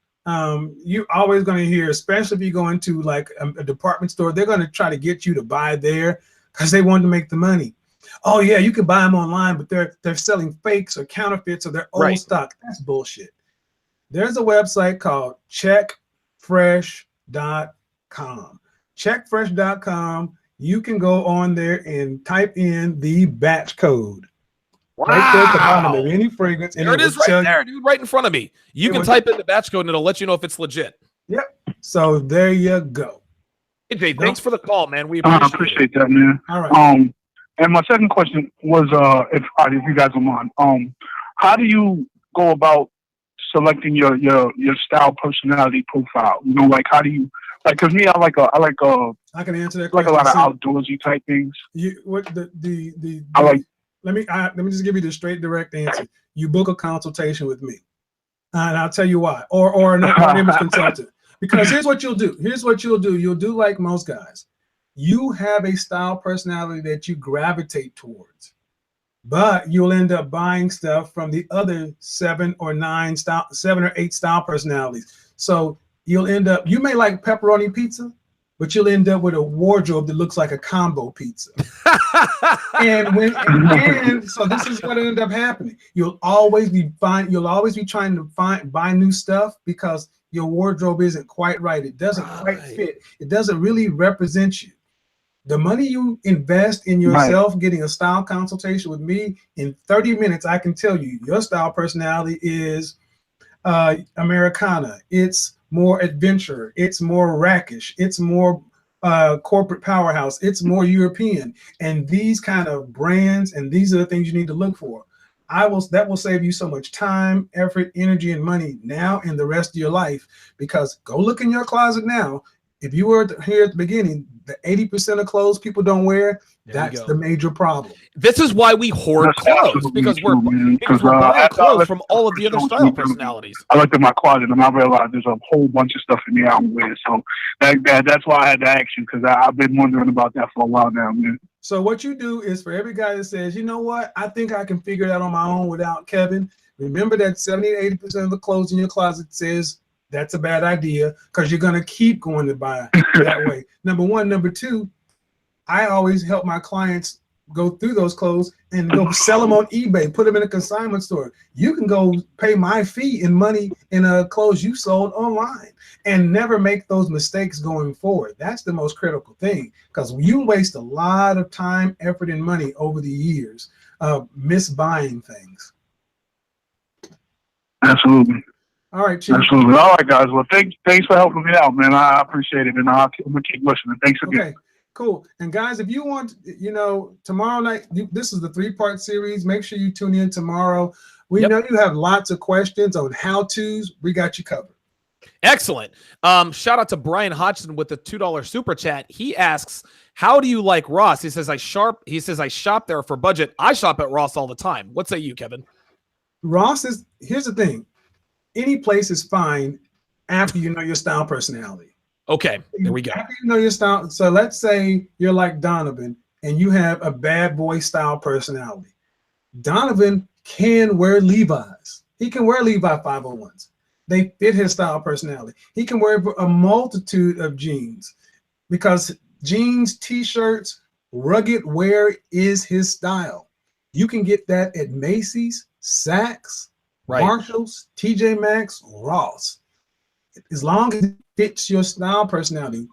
you're always going to hear, especially if you go into like a department store, they're going to try to get you to buy there because they want to make the money. Oh yeah, you can buy them online, but they're selling fakes or counterfeits or their old stock. That's bullshit. There's a website called checkfresh.com. Checkfresh.com. You can go on there and type in the batch code. Wow. Right there at the bottom of any fragrance. And there it is right there, dude, right in front of me. You can type in the batch code and it'll let you know if it's legit. Yep. So there you go. AJ, thanks for the call, man. We appreciate that, man. All right. And my second question was, if you guys don't mind, how do you go about selecting your style personality profile? You know, like how do you because me, I can answer that. Like a lot of outdoorsy type things. Let me just give you the straight direct answer. You book a consultation with me, and I'll tell you why, or an image consultant. Because here's what you'll do. You'll do like most guys. You have a style personality that you gravitate towards, but you'll end up buying stuff from the other 7 or 8 style personalities. So you may like pepperoni pizza, but you'll end up with a wardrobe that looks like a combo pizza. and so this is what ended up happening. You'll always be trying to buy new stuff because your wardrobe isn't quite right. It doesn't quite fit. It doesn't really represent you. The money you invest in yourself, getting a style consultation with me, in 30 minutes, I can tell you your style personality is Americana. It's more adventure. It's more rakish. It's more corporate powerhouse. It's more European. And these kind of brands, and these are the things you need to look for. That will save you so much time, effort, energy, and money now and the rest of your life. Because go look in your closet now. If you were here at the beginning, the 80% of clothes people don't wear, that's the major problem. This is why we hoard clothes, because we're buying clothes from all of the other style personalities. I looked at my closet and I realized there's a whole bunch of stuff in there I don't wear. So that's why I had to ask you, because I've been wondering about that for a while now, man. So what you do is, for every guy that says, you know what, I think I can figure it out on my own without Kevin, remember that 70 to 80% of the clothes in your closet says that's a bad idea, because you're going to keep going to buy that way. Number one. Number two, I always help my clients go through those clothes and go sell them on eBay, put them in a consignment store. You can go pay my fee in money in clothes you sold online and never make those mistakes going forward. That's the most critical thing, because you waste a lot of time, effort, and money over the years of misbuying things. Absolutely. All right, Chief. Absolutely. All right, guys. Well, thanks for helping me out, man. I appreciate it, and I'm gonna keep listening. Thanks again. Okay, cool. And guys, if you want, tomorrow night, this is the 3-part series. Make sure you tune in tomorrow. We know you have lots of questions on how-tos. We got you covered. Excellent. Shout out to Brian Hodgson with the $2 super chat. He asks, how do you like Ross? He says, I shop there for budget. I shop at Ross all the time. What say you, Kevin? Ross here's the thing. Any place is fine after you know your style personality. Okay, there we go. After you know your style. So let's say you're like Donovan and you have a bad boy style personality. Donovan can wear Levi's. He can wear Levi 501s. They fit his style personality. He can wear a multitude of jeans because jeans, t-shirts, rugged wear is his style. You can get that at Macy's, Saks, Marshalls, TJ Maxx, Ross. As long as it fits your style personality,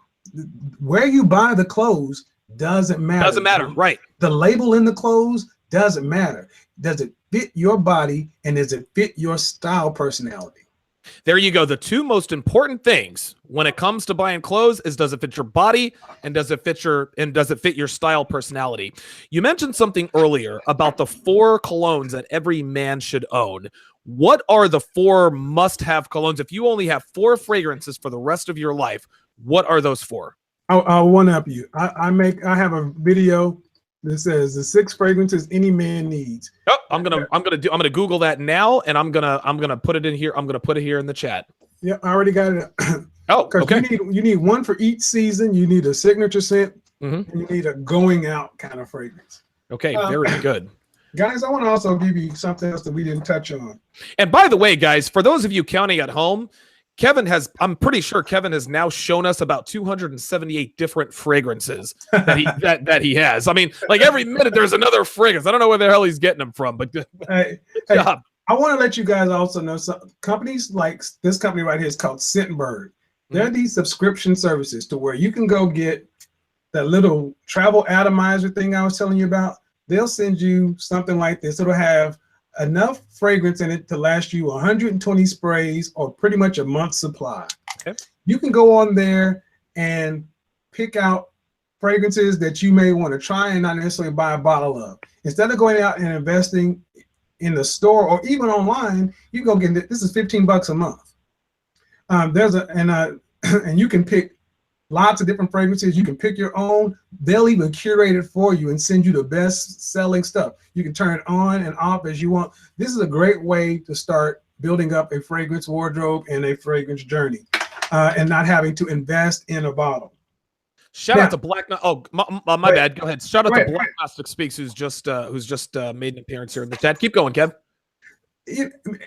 where you buy the clothes doesn't matter. Doesn't matter, right? The label in the clothes doesn't matter. Does it fit your body and does it fit your style personality? There you go. The two most important things when it comes to buying clothes is, does it fit your body and does it fit your style personality? You mentioned something earlier about the 4 colognes that every man should own. What are the 4 must-have colognes? If you only have 4 fragrances for the rest of your life, what are those 4? I'll one up you. I have a video that says the 6 fragrances any man needs. Oh, I'm gonna Google that now, and I'm gonna put it in here. I'm gonna put it here in the chat. Yeah, I already got it. Oh, okay. You need one for each season. You need a signature scent, Mm-hmm. and you need a going out kind of fragrance. Okay, very good. Guys, I want to also give you something else that we didn't touch on. And by the way, guys, for those of you counting at home, I'm pretty sure Kevin has now shown us about 278 different fragrances that he has. I mean, like every minute there's another fragrance. I don't know where the hell he's getting them from, but good job. I want to let you guys also know some companies like this company right here is called Scentbird. They're these subscription services to where you can go get that little travel atomizer thing I was telling you about. They'll send you something like this. It'll have enough fragrance in it to last you 120 sprays or pretty much a month's supply. Okay. You can go on there and pick out fragrances that you may want to try and not necessarily buy a bottle of. Instead of going out and investing in the store or even online, you go get it. This is $15 a month. And you can pick lots of different fragrances. You can pick your own. They'll even curate it for you and send you the best selling stuff. You can turn it on and off as you want. This is a great way to start building up a fragrance wardrobe and a fragrance journey and not having to invest in a bottle. Shout out to Black. Oh, my bad. Go ahead. Shout out to Black Gnostic Speaks, who's just made an appearance here in the chat. Keep going, Kev.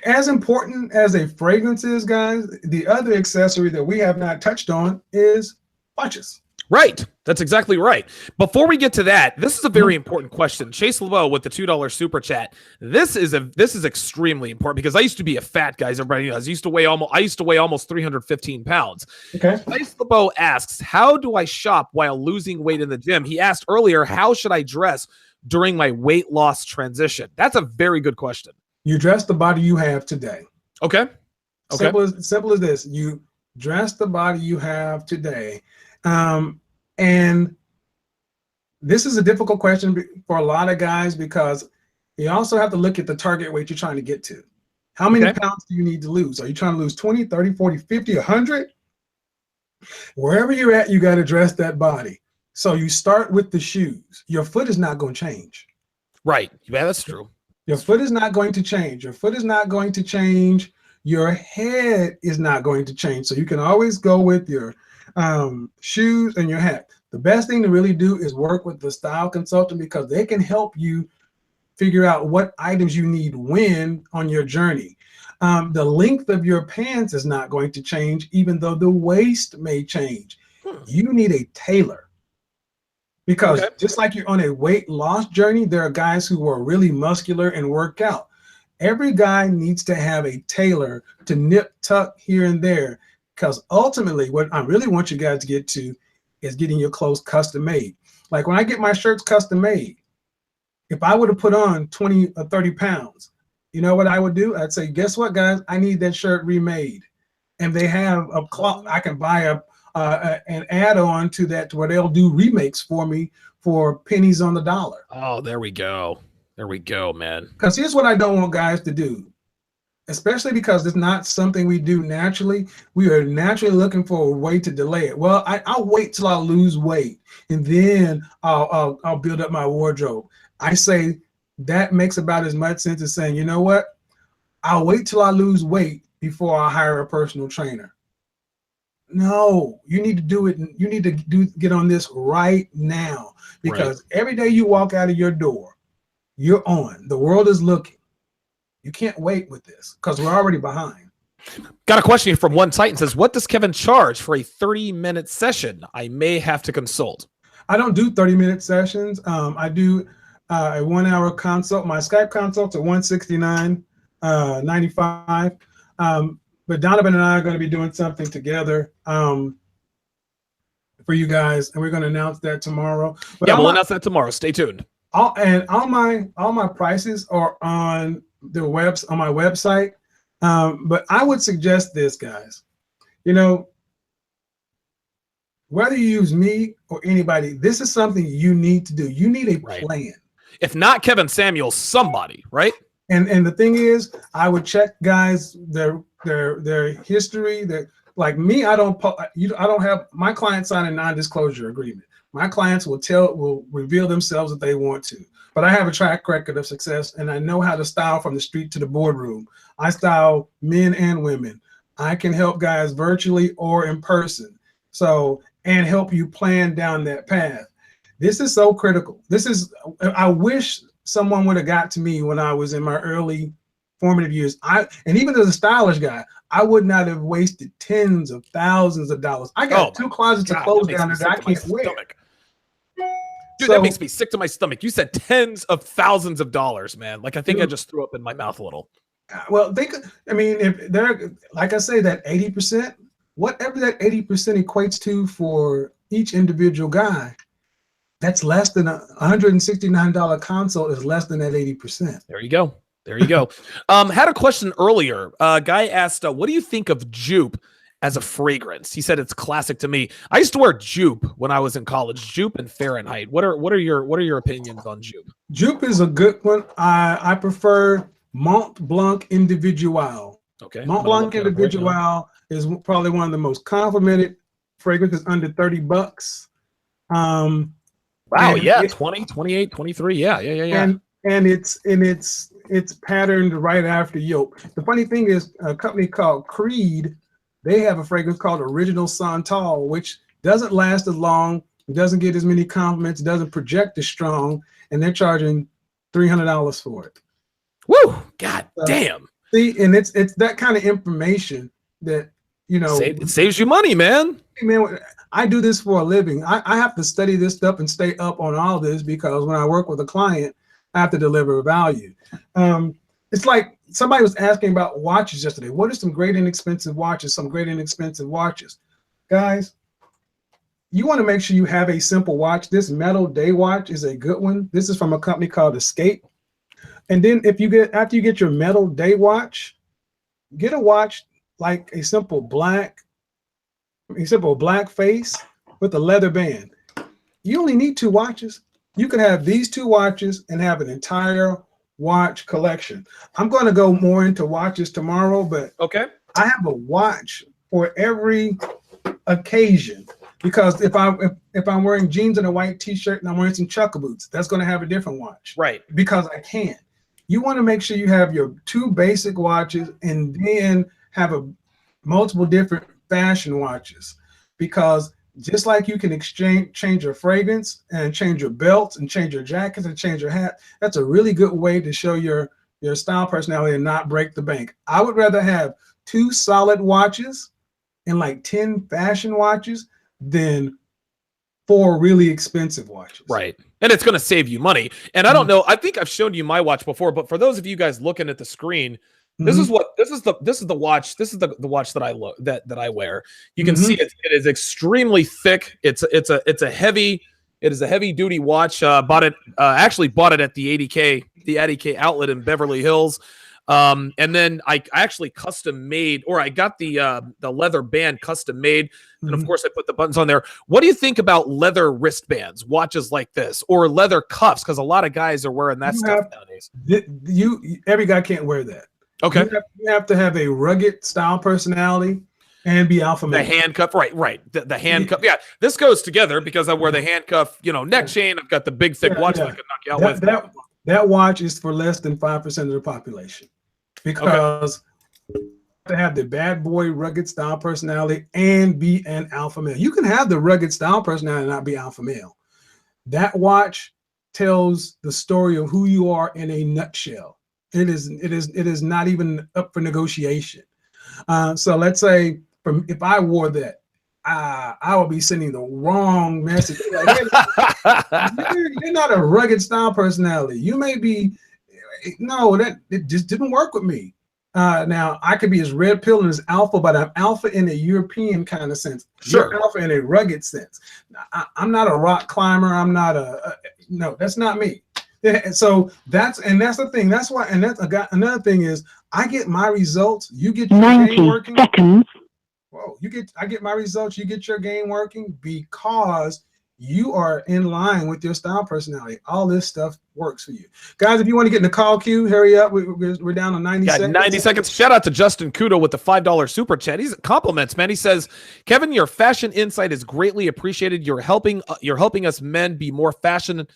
As important as a fragrance is, guys, the other accessory that we have not touched on is watches. Right. That's exactly right. Before we get to that, this is a very important question. Chase LeBeau with the $2 super chat. This is extremely important because I used to be a fat guy, as everybody knows. I used to weigh almost 315 pounds. Okay. Chase LeBeau asks, how do I shop while losing weight in the gym? He asked earlier, how should I dress during my weight loss transition? That's a very good question. You dress the body you have today. Okay. Simple as this. You dress the body you have today. And this is a difficult question for a lot of guys because you also have to look at the target weight you're trying to get to. How many pounds do you need to lose? Are you trying to lose 20, 30, 40, 50, 100? Wherever you're at, you got to dress that body. So you start with the shoes. Your foot is not going to change. Right. Yeah, that's true. Your foot is not going to change. Your foot is not going to change. Your head is not going to change. So you can always go with your shoes and your hat. The best thing to really do is work with the style consultant because they can help you figure out what items you need when on your journey. The length of your pants is not going to change, even though the waist may change. You need a tailor Because just like you're on a weight loss journey, there are guys who are really muscular and work out. Every guy needs to have a tailor to nip tuck here and there, because ultimately what I really want you guys to get to is getting your clothes custom made. Like when I get my shirts custom made, if I would have put on 20 or 30 pounds, you know what I would do? I'd say, guess what, guys? I need that shirt remade. And they have a cloth. I can buy an add-on to that to where they'll do remakes for me for pennies on the dollar. Oh, there we go. There we go, man. Because here's what I don't want guys to do, especially because it's not something we do naturally. We are naturally looking for a way to delay it. Well, I'll wait till I lose weight, and then I'll build up my wardrobe. I say that makes about as much sense as saying, you know what? I'll wait till I lose weight before I hire a personal trainer. No, you need to do it. You need to get on this right now, because every day you walk out of your door, you're on. The world is looking. You can't wait with this because we're already behind. Got a question from One Titan. Says, what does Kevin charge for a 30-minute session? I may have to consult. I don't do 30-minute sessions. I do a 1-hour consult. My Skype consults are $169.95. But Donovan and I are going to be doing something together for you guys, and we're going to announce that tomorrow. But yeah, we'll announce that tomorrow. Stay tuned. All my prices are on my website. But I would suggest this, guys. You know, whether you use me or anybody, this is something you need to do. You need a plan. If not Kevin Samuels, somebody, right? And the thing is, I would check guys their history. That, like me, I don't have my clients sign a non-disclosure agreement. My clients will reveal themselves if they want to. But I have a track record of success, and I know how to style from the street to the boardroom. I style men and women. I can help guys virtually or in person. So, and help you plan down that path. This is so critical. I wish someone would have got to me when I was in my early formative years. And even as a stylish guy, I would not have wasted tens of thousands of dollars. I got 2 closets of clothes down there that I can't wear. Dude, that makes me sick to my stomach. You said tens of thousands of dollars, man. Like, I think I just threw up in my mouth a little. Well, if they're, like I say, that 80%, whatever that 80% equates to for each individual guy, that's less than $169 consult is less than that 80%. There you go. There you go. Had a question earlier. Guy asked, what do you think of Jupe as a fragrance? He said it's classic to me. I used to wear Jupe when I was in college. Jupe and Fahrenheit. What are your opinions on Jupe? Jupe is a good one. I prefer Mont Blanc Individual. Okay. Mont Blanc Individual is probably one of the most complimented fragrances under $30. Wow, yeah, 20, 28, 23. Yeah. And it's patterned right after Yoke. The funny thing is, a company called Creed, they have a fragrance called Original Santal, which doesn't last as long, doesn't get as many compliments, doesn't project as strong, and they're charging $300 for it. Woo! God damn. See, and it's that kind of information that, you know, it saves you money, man. Man, I do this for a living. I have to study this stuff and stay up on all this, because when I work with a client, I have to deliver value. It's like somebody was asking about watches yesterday. What are some great inexpensive watches? Guys, you want to make sure you have a simple watch. This metal day watch is a good one. This is from a company called Escape. And then after you get your metal day watch, get a watch like a simple black face with a leather band. You only need 2 watches. You can have these 2 watches and have an entire watch collection. I'm going to go more into watches tomorrow, but okay, I have a watch for every occasion, because if I'm wearing jeans and a white t-shirt and I'm wearing some chucker boots, that's going to have a different watch. Right. Because I can. You want to make sure you have your 2 basic watches and then have multiple different fashion watches, because just like you can change your fragrance and change your belts and change your jackets and change your hat, that's a really good way to show your style personality and not break the bank. I would rather have 2 solid watches and like 10 fashion watches than 4 really expensive watches. Right. And it's going to save you money. And I don't know, I think I've shown you my watch before, but for those of you guys looking at the screen, this is the watch. This is the watch that I look that I wear. You can see it is extremely thick. It's a heavy duty watch. Bought it at the 80K outlet in Beverly Hills. And then I actually custom made, or I got the leather band custom made. And of course I put the buttons on there. What do you think about leather wristbands, watches like this, or leather cuffs? Because a lot of guys are wearing that stuff nowadays. Every guy can't wear that. Okay. You have to have a rugged style personality and be alpha male. The handcuff, right. The handcuff. Yeah, this goes together because I wear the handcuff, neck chain. I've got the big, thick watch that I can knock you out with. That watch is for less than 5% of the population because you have to have the bad boy rugged style personality and be an alpha male. You can have the rugged style personality and not be alpha male. That watch tells the story of who you are in a nutshell. It is not even up for negotiation. So let's say if I wore that, I would be sending the wrong message. Like, you're not a rugged style personality. You may be, it just didn't work with me. Now I could be as red pill and as alpha, but I'm alpha in a European kind of sense. Sure. You're alpha in a rugged sense. I'm not a rock climber. I'm not no, that's not me. Yeah, so that's the thing. That's why, and that's another thing is I get my results. You get your game working. Seconds. Whoa, I get my results. You get your game working because you are in line with your style personality. All this stuff works for you, guys. If you want to get in the call queue, hurry up. We're down to 90 seconds. 90 seconds. Shout out to Justin Kudo with the $5 super chat. He's compliments, man. He says, Kevin, your fashion insight is greatly appreciated. You're helping us men be more fashion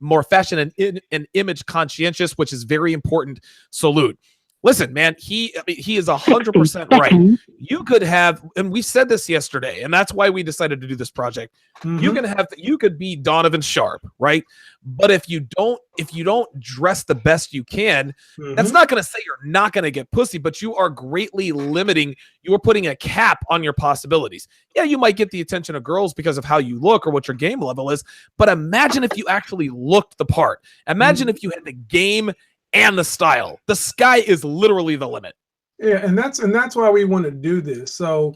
and image conscientious, which is very important. Salute. Listen, man, he is 100% right. You could have, and we said this yesterday, and that's why we decided to do this project. You could be Donovan Sharpe, right? But if you don't dress the best you can, that's not going to say you're not going to get pussy, but you are greatly limiting. You are putting a cap on your possibilities. Yeah, you might get the attention of girls because of how you look or what your game level is, but imagine if you actually looked the part. Imagine if you had the game and the style. The sky is literally the limit. Yeah, and that's why we want to do this. So,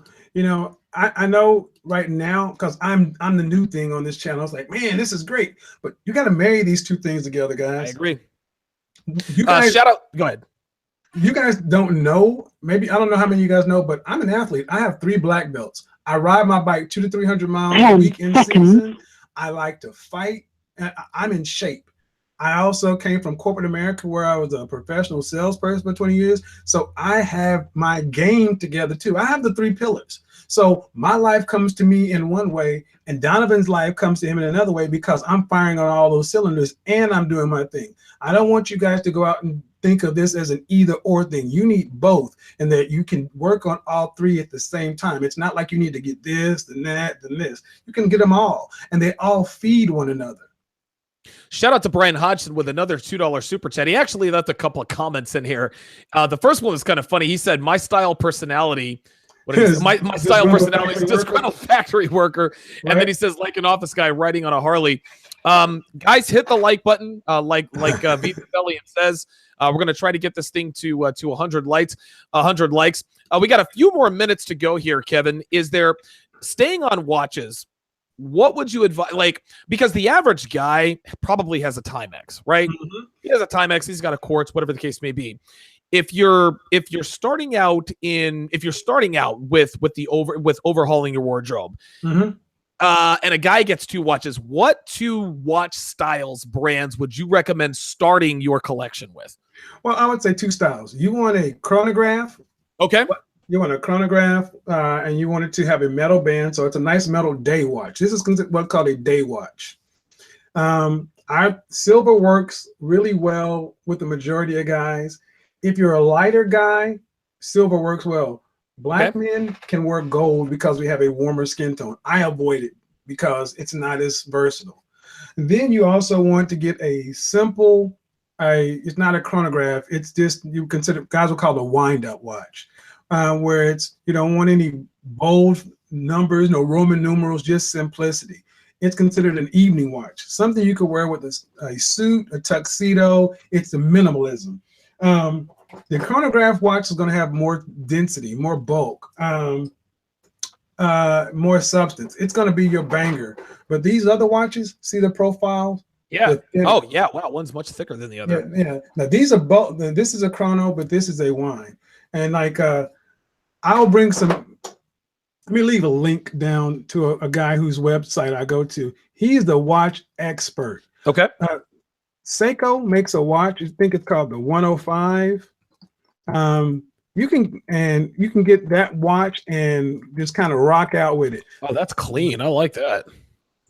I know right now, because I'm the new thing on this channel. It's like, man, this is great. But you got to marry these two things together, guys. I agree. You guys, shout out. Go ahead. You guys don't know. Maybe I don't know how many of you guys know, but I'm an athlete. I have 3 black belts. I ride my bike 200 to 300 miles a week in season. I like to fight. I'm in shape. I also came from corporate America where I was a professional salesperson for 20 years. So I have my game together too. I have the 3 pillars. So my life comes to me in one way and Donovan's life comes to him in another way because I'm firing on all those cylinders and I'm doing my thing. I don't want you guys to go out and think of this as an either or thing. You need both and that you can work on all 3 at the same time. It's not like you need to get this, then that, then this. You can get them all and they all feed one another. Shout out to Brian Hodgson with another $2 super chat. He actually left a couple of comments in here. The first one was kind of funny. He said, my style personality, my style personality is disgruntled factory worker. Right. And then he says, like an office guy riding on a Harley. Guys, hit the like button. Like Vita Bellion says, we're going to try to get this thing to 100 likes. 100 likes. We got a few more minutes to go here, Kevin. Is there, staying on watches, what would you advise? Like, because the average guy probably has a Timex, right? He has a Timex. He's got a Quartz, whatever the case may be. If you're starting out with overhauling your wardrobe, and a guy gets 2 watches, what 2 watch styles, brands would you recommend starting your collection with? Well, I would say 2 styles. You want a chronograph. Okay. You want a chronograph, and you want it to have a metal band, so it's a nice metal day watch. This is what's called a day watch. Our silver works really well with the majority of guys. If you're a lighter guy, silver works well. Black men can wear gold because we have a warmer skin tone. I avoid it because it's not as versatile. And then you also want to get a simple, it's not a chronograph, it's just, you consider, guys will call it a wind-up watch. Where it's, you don't want any bold numbers, no Roman numerals, just simplicity. it's considered an evening watch, something you could wear with a suit, a tuxedo. It's the minimalism. The chronograph watch is going to have more density, more bulk, more substance. It's going to be your banger. But these other watches, see the profile? Yeah. Oh, yeah. Wow. One's much thicker than the other. Yeah. Now these are both. This is a chrono, but this is a wine. And like, I'll bring some. Let me leave a link down to a guy whose website I go to. He's the watch expert. Okay. Seiko makes a watch. I think it's called the 105. You can get that watch and just kind of rock out with it. Oh, that's clean. I like that.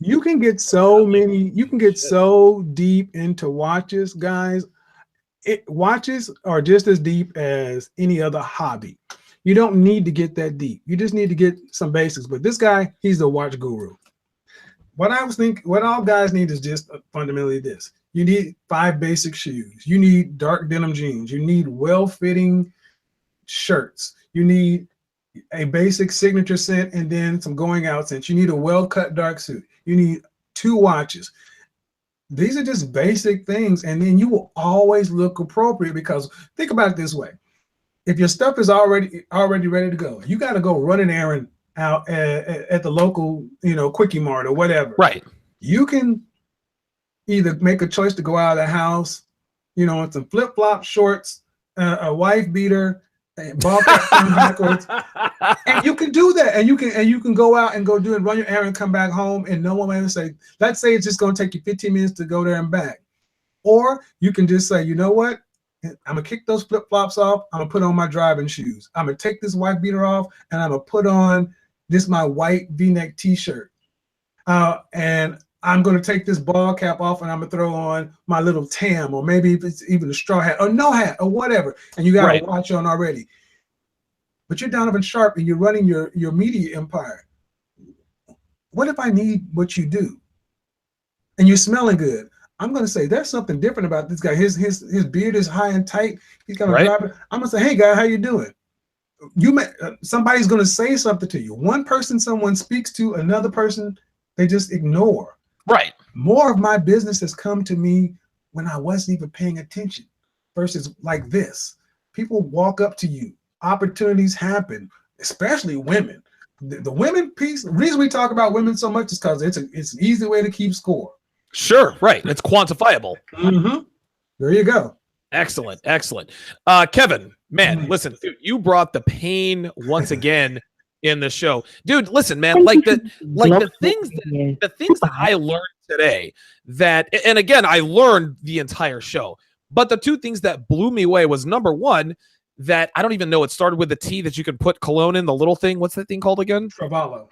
You can get so many. You can get so deep into watches, guys. Watches are just as deep as any other hobby. You don't need to get that deep. You just need to get some basics. But this guy, he's the watch guru. What all guys need is just fundamentally this. You need 5 basic shoes. You need dark denim jeans. You need well-fitting shirts. You need a basic signature scent and then some going out scents. You need a well-cut dark suit. You need 2 watches. These are just basic things, and then you will always look appropriate, because think about it this way. If your stuff is already ready to go, you got to go run an errand out at the local, Quickie Mart or whatever. Right. You can either make a choice to go out of the house, with some flip-flop shorts, a wife beater, and ball cap backwards, and you can do that, and you can go out and go do it, run your errand, come back home, and no one will say. Let's say it's just going to take you 15 minutes to go there and back, or you can just say, you know what, I'm gonna kick those flip-flops off. I'm gonna put on my driving shoes. I'm gonna take this wife beater off, and I'm gonna put on my white V-neck T-shirt, and I'm going to take this ball cap off, and I'm going to throw on my little tam, or maybe if it's even a straw hat or no hat or whatever. And you got a watch on already. But you're Donovan Sharpe and you're running your media empire. What if I need what you do? And you're smelling good. I'm going to say there's something different about this guy. His beard is high and tight. He's going to drive it. I'm going to say, hey, guy, how you doing? Somebody's going to say something to you. One person someone speaks to, another person they just ignore. Right. More of my business has come to me when I wasn't even paying attention versus like this. People walk up to you. Opportunities happen, especially women. The women piece, the reason we talk about women so much is because it's an easy way to keep score. Sure, right. It's quantifiable. Mm-hmm. There you go. Excellent, excellent. Kevin, man, listen, dude, you brought the pain once again in the show, dude. Listen, man, the things that I learned today, and again, I learned the entire show, but the 2 things that blew me away was, number one, that I don't even know, it started with the T that you can put cologne in, the little thing. What's that thing called again? Travallo.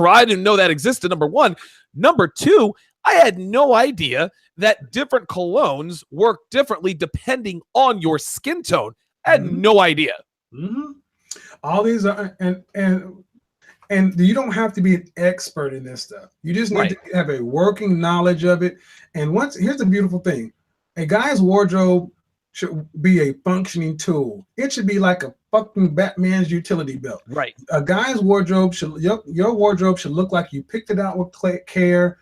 I didn't know that existed, number one. Number 2, I had no idea that different colognes work differently depending on your skin tone. I had no idea. Mm-hmm. All these are, and you don't have to be an expert in this stuff. You just need to have a working knowledge of it. And here's the beautiful thing: a guy's wardrobe should be a functioning tool. It should be like a fucking Batman's utility belt. Right. A guy's wardrobe your wardrobe should look like you picked it out with care,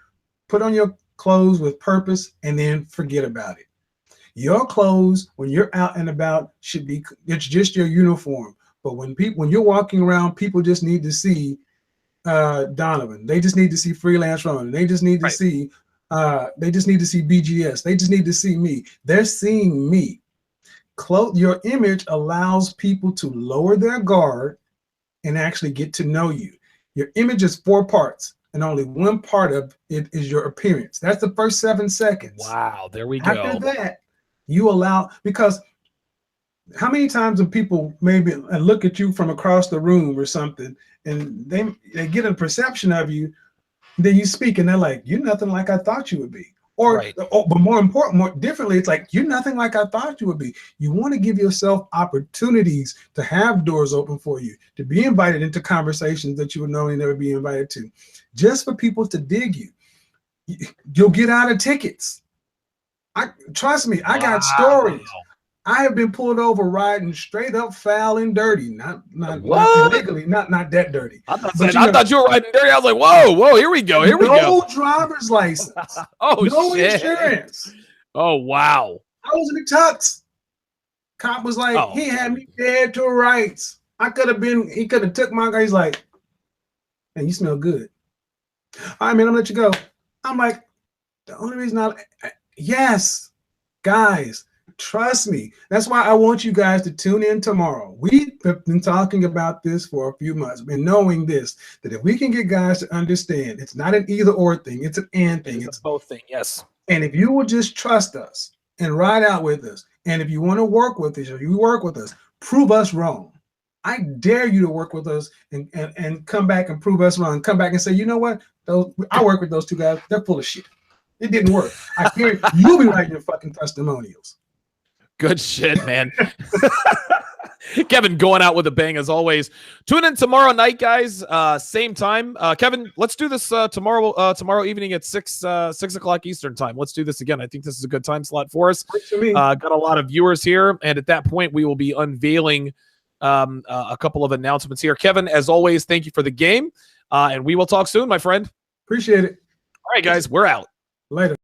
put on your clothes with purpose, and then forget about it. Your clothes, when you're out and about, it's just your uniform. But when you're walking around, people just need to see Donovan. They just need to see Freelance Ronin. They just need to see BGS. They just need to see me. They're seeing me. Your image allows people to lower their guard and actually get to know you. Your image is 4 parts, and only one part of it is your appearance. That's the first 7 seconds. Wow, there we go. After that, you allow, because how many times do people maybe look at you from across the room or something, and they get a perception of you, then you speak and they're like, you're nothing like I thought you would be. But more differently, it's like, you're nothing like I thought you would be. You want to give yourself opportunities to have doors open for you, to be invited into conversations that you would normally never be invited to, just for people to dig you. You'll get out of tickets. Trust me, I got stories. I have been pulled over riding straight up foul and dirty, not What? illegally, not that dirty. I thought you were riding dirty. I was like, whoa, here we go. No driver's license. Oh, no shit. insurance. Oh, wow. I was in the tux. Cop was like, he had me dead to rights. He could have took my guy. He's like, hey, you smell good. All right, man, I'm gonna let you go. I'm like, the only reason yes, guys, trust me. That's why I want you guys to tune in tomorrow. We've been talking about this for a few months, been knowing this, that if we can get guys to understand, it's not an either or thing, it's an and thing. It's a both thing, yes. And if you will just trust us and ride out with us, and if you want to work with us or you work with us, prove us wrong. I dare you to work with us and come back and prove us wrong. Come back and say, you know what? I work with those two guys. They're full of shit. It didn't work. I hear you'll be writing your fucking testimonials. Good shit, man. Kevin going out with a bang as always. Tune in tomorrow night, guys. Same time. Kevin, let's do this tomorrow evening at 6 o'clock Eastern time. Let's do this again. I think this is a good time slot for us. Got a lot of viewers here, and at that point, we will be unveiling a couple of announcements here. Kevin, as always, thank you for the game, and we will talk soon, my friend. Appreciate it. All right, guys, we're out. Later.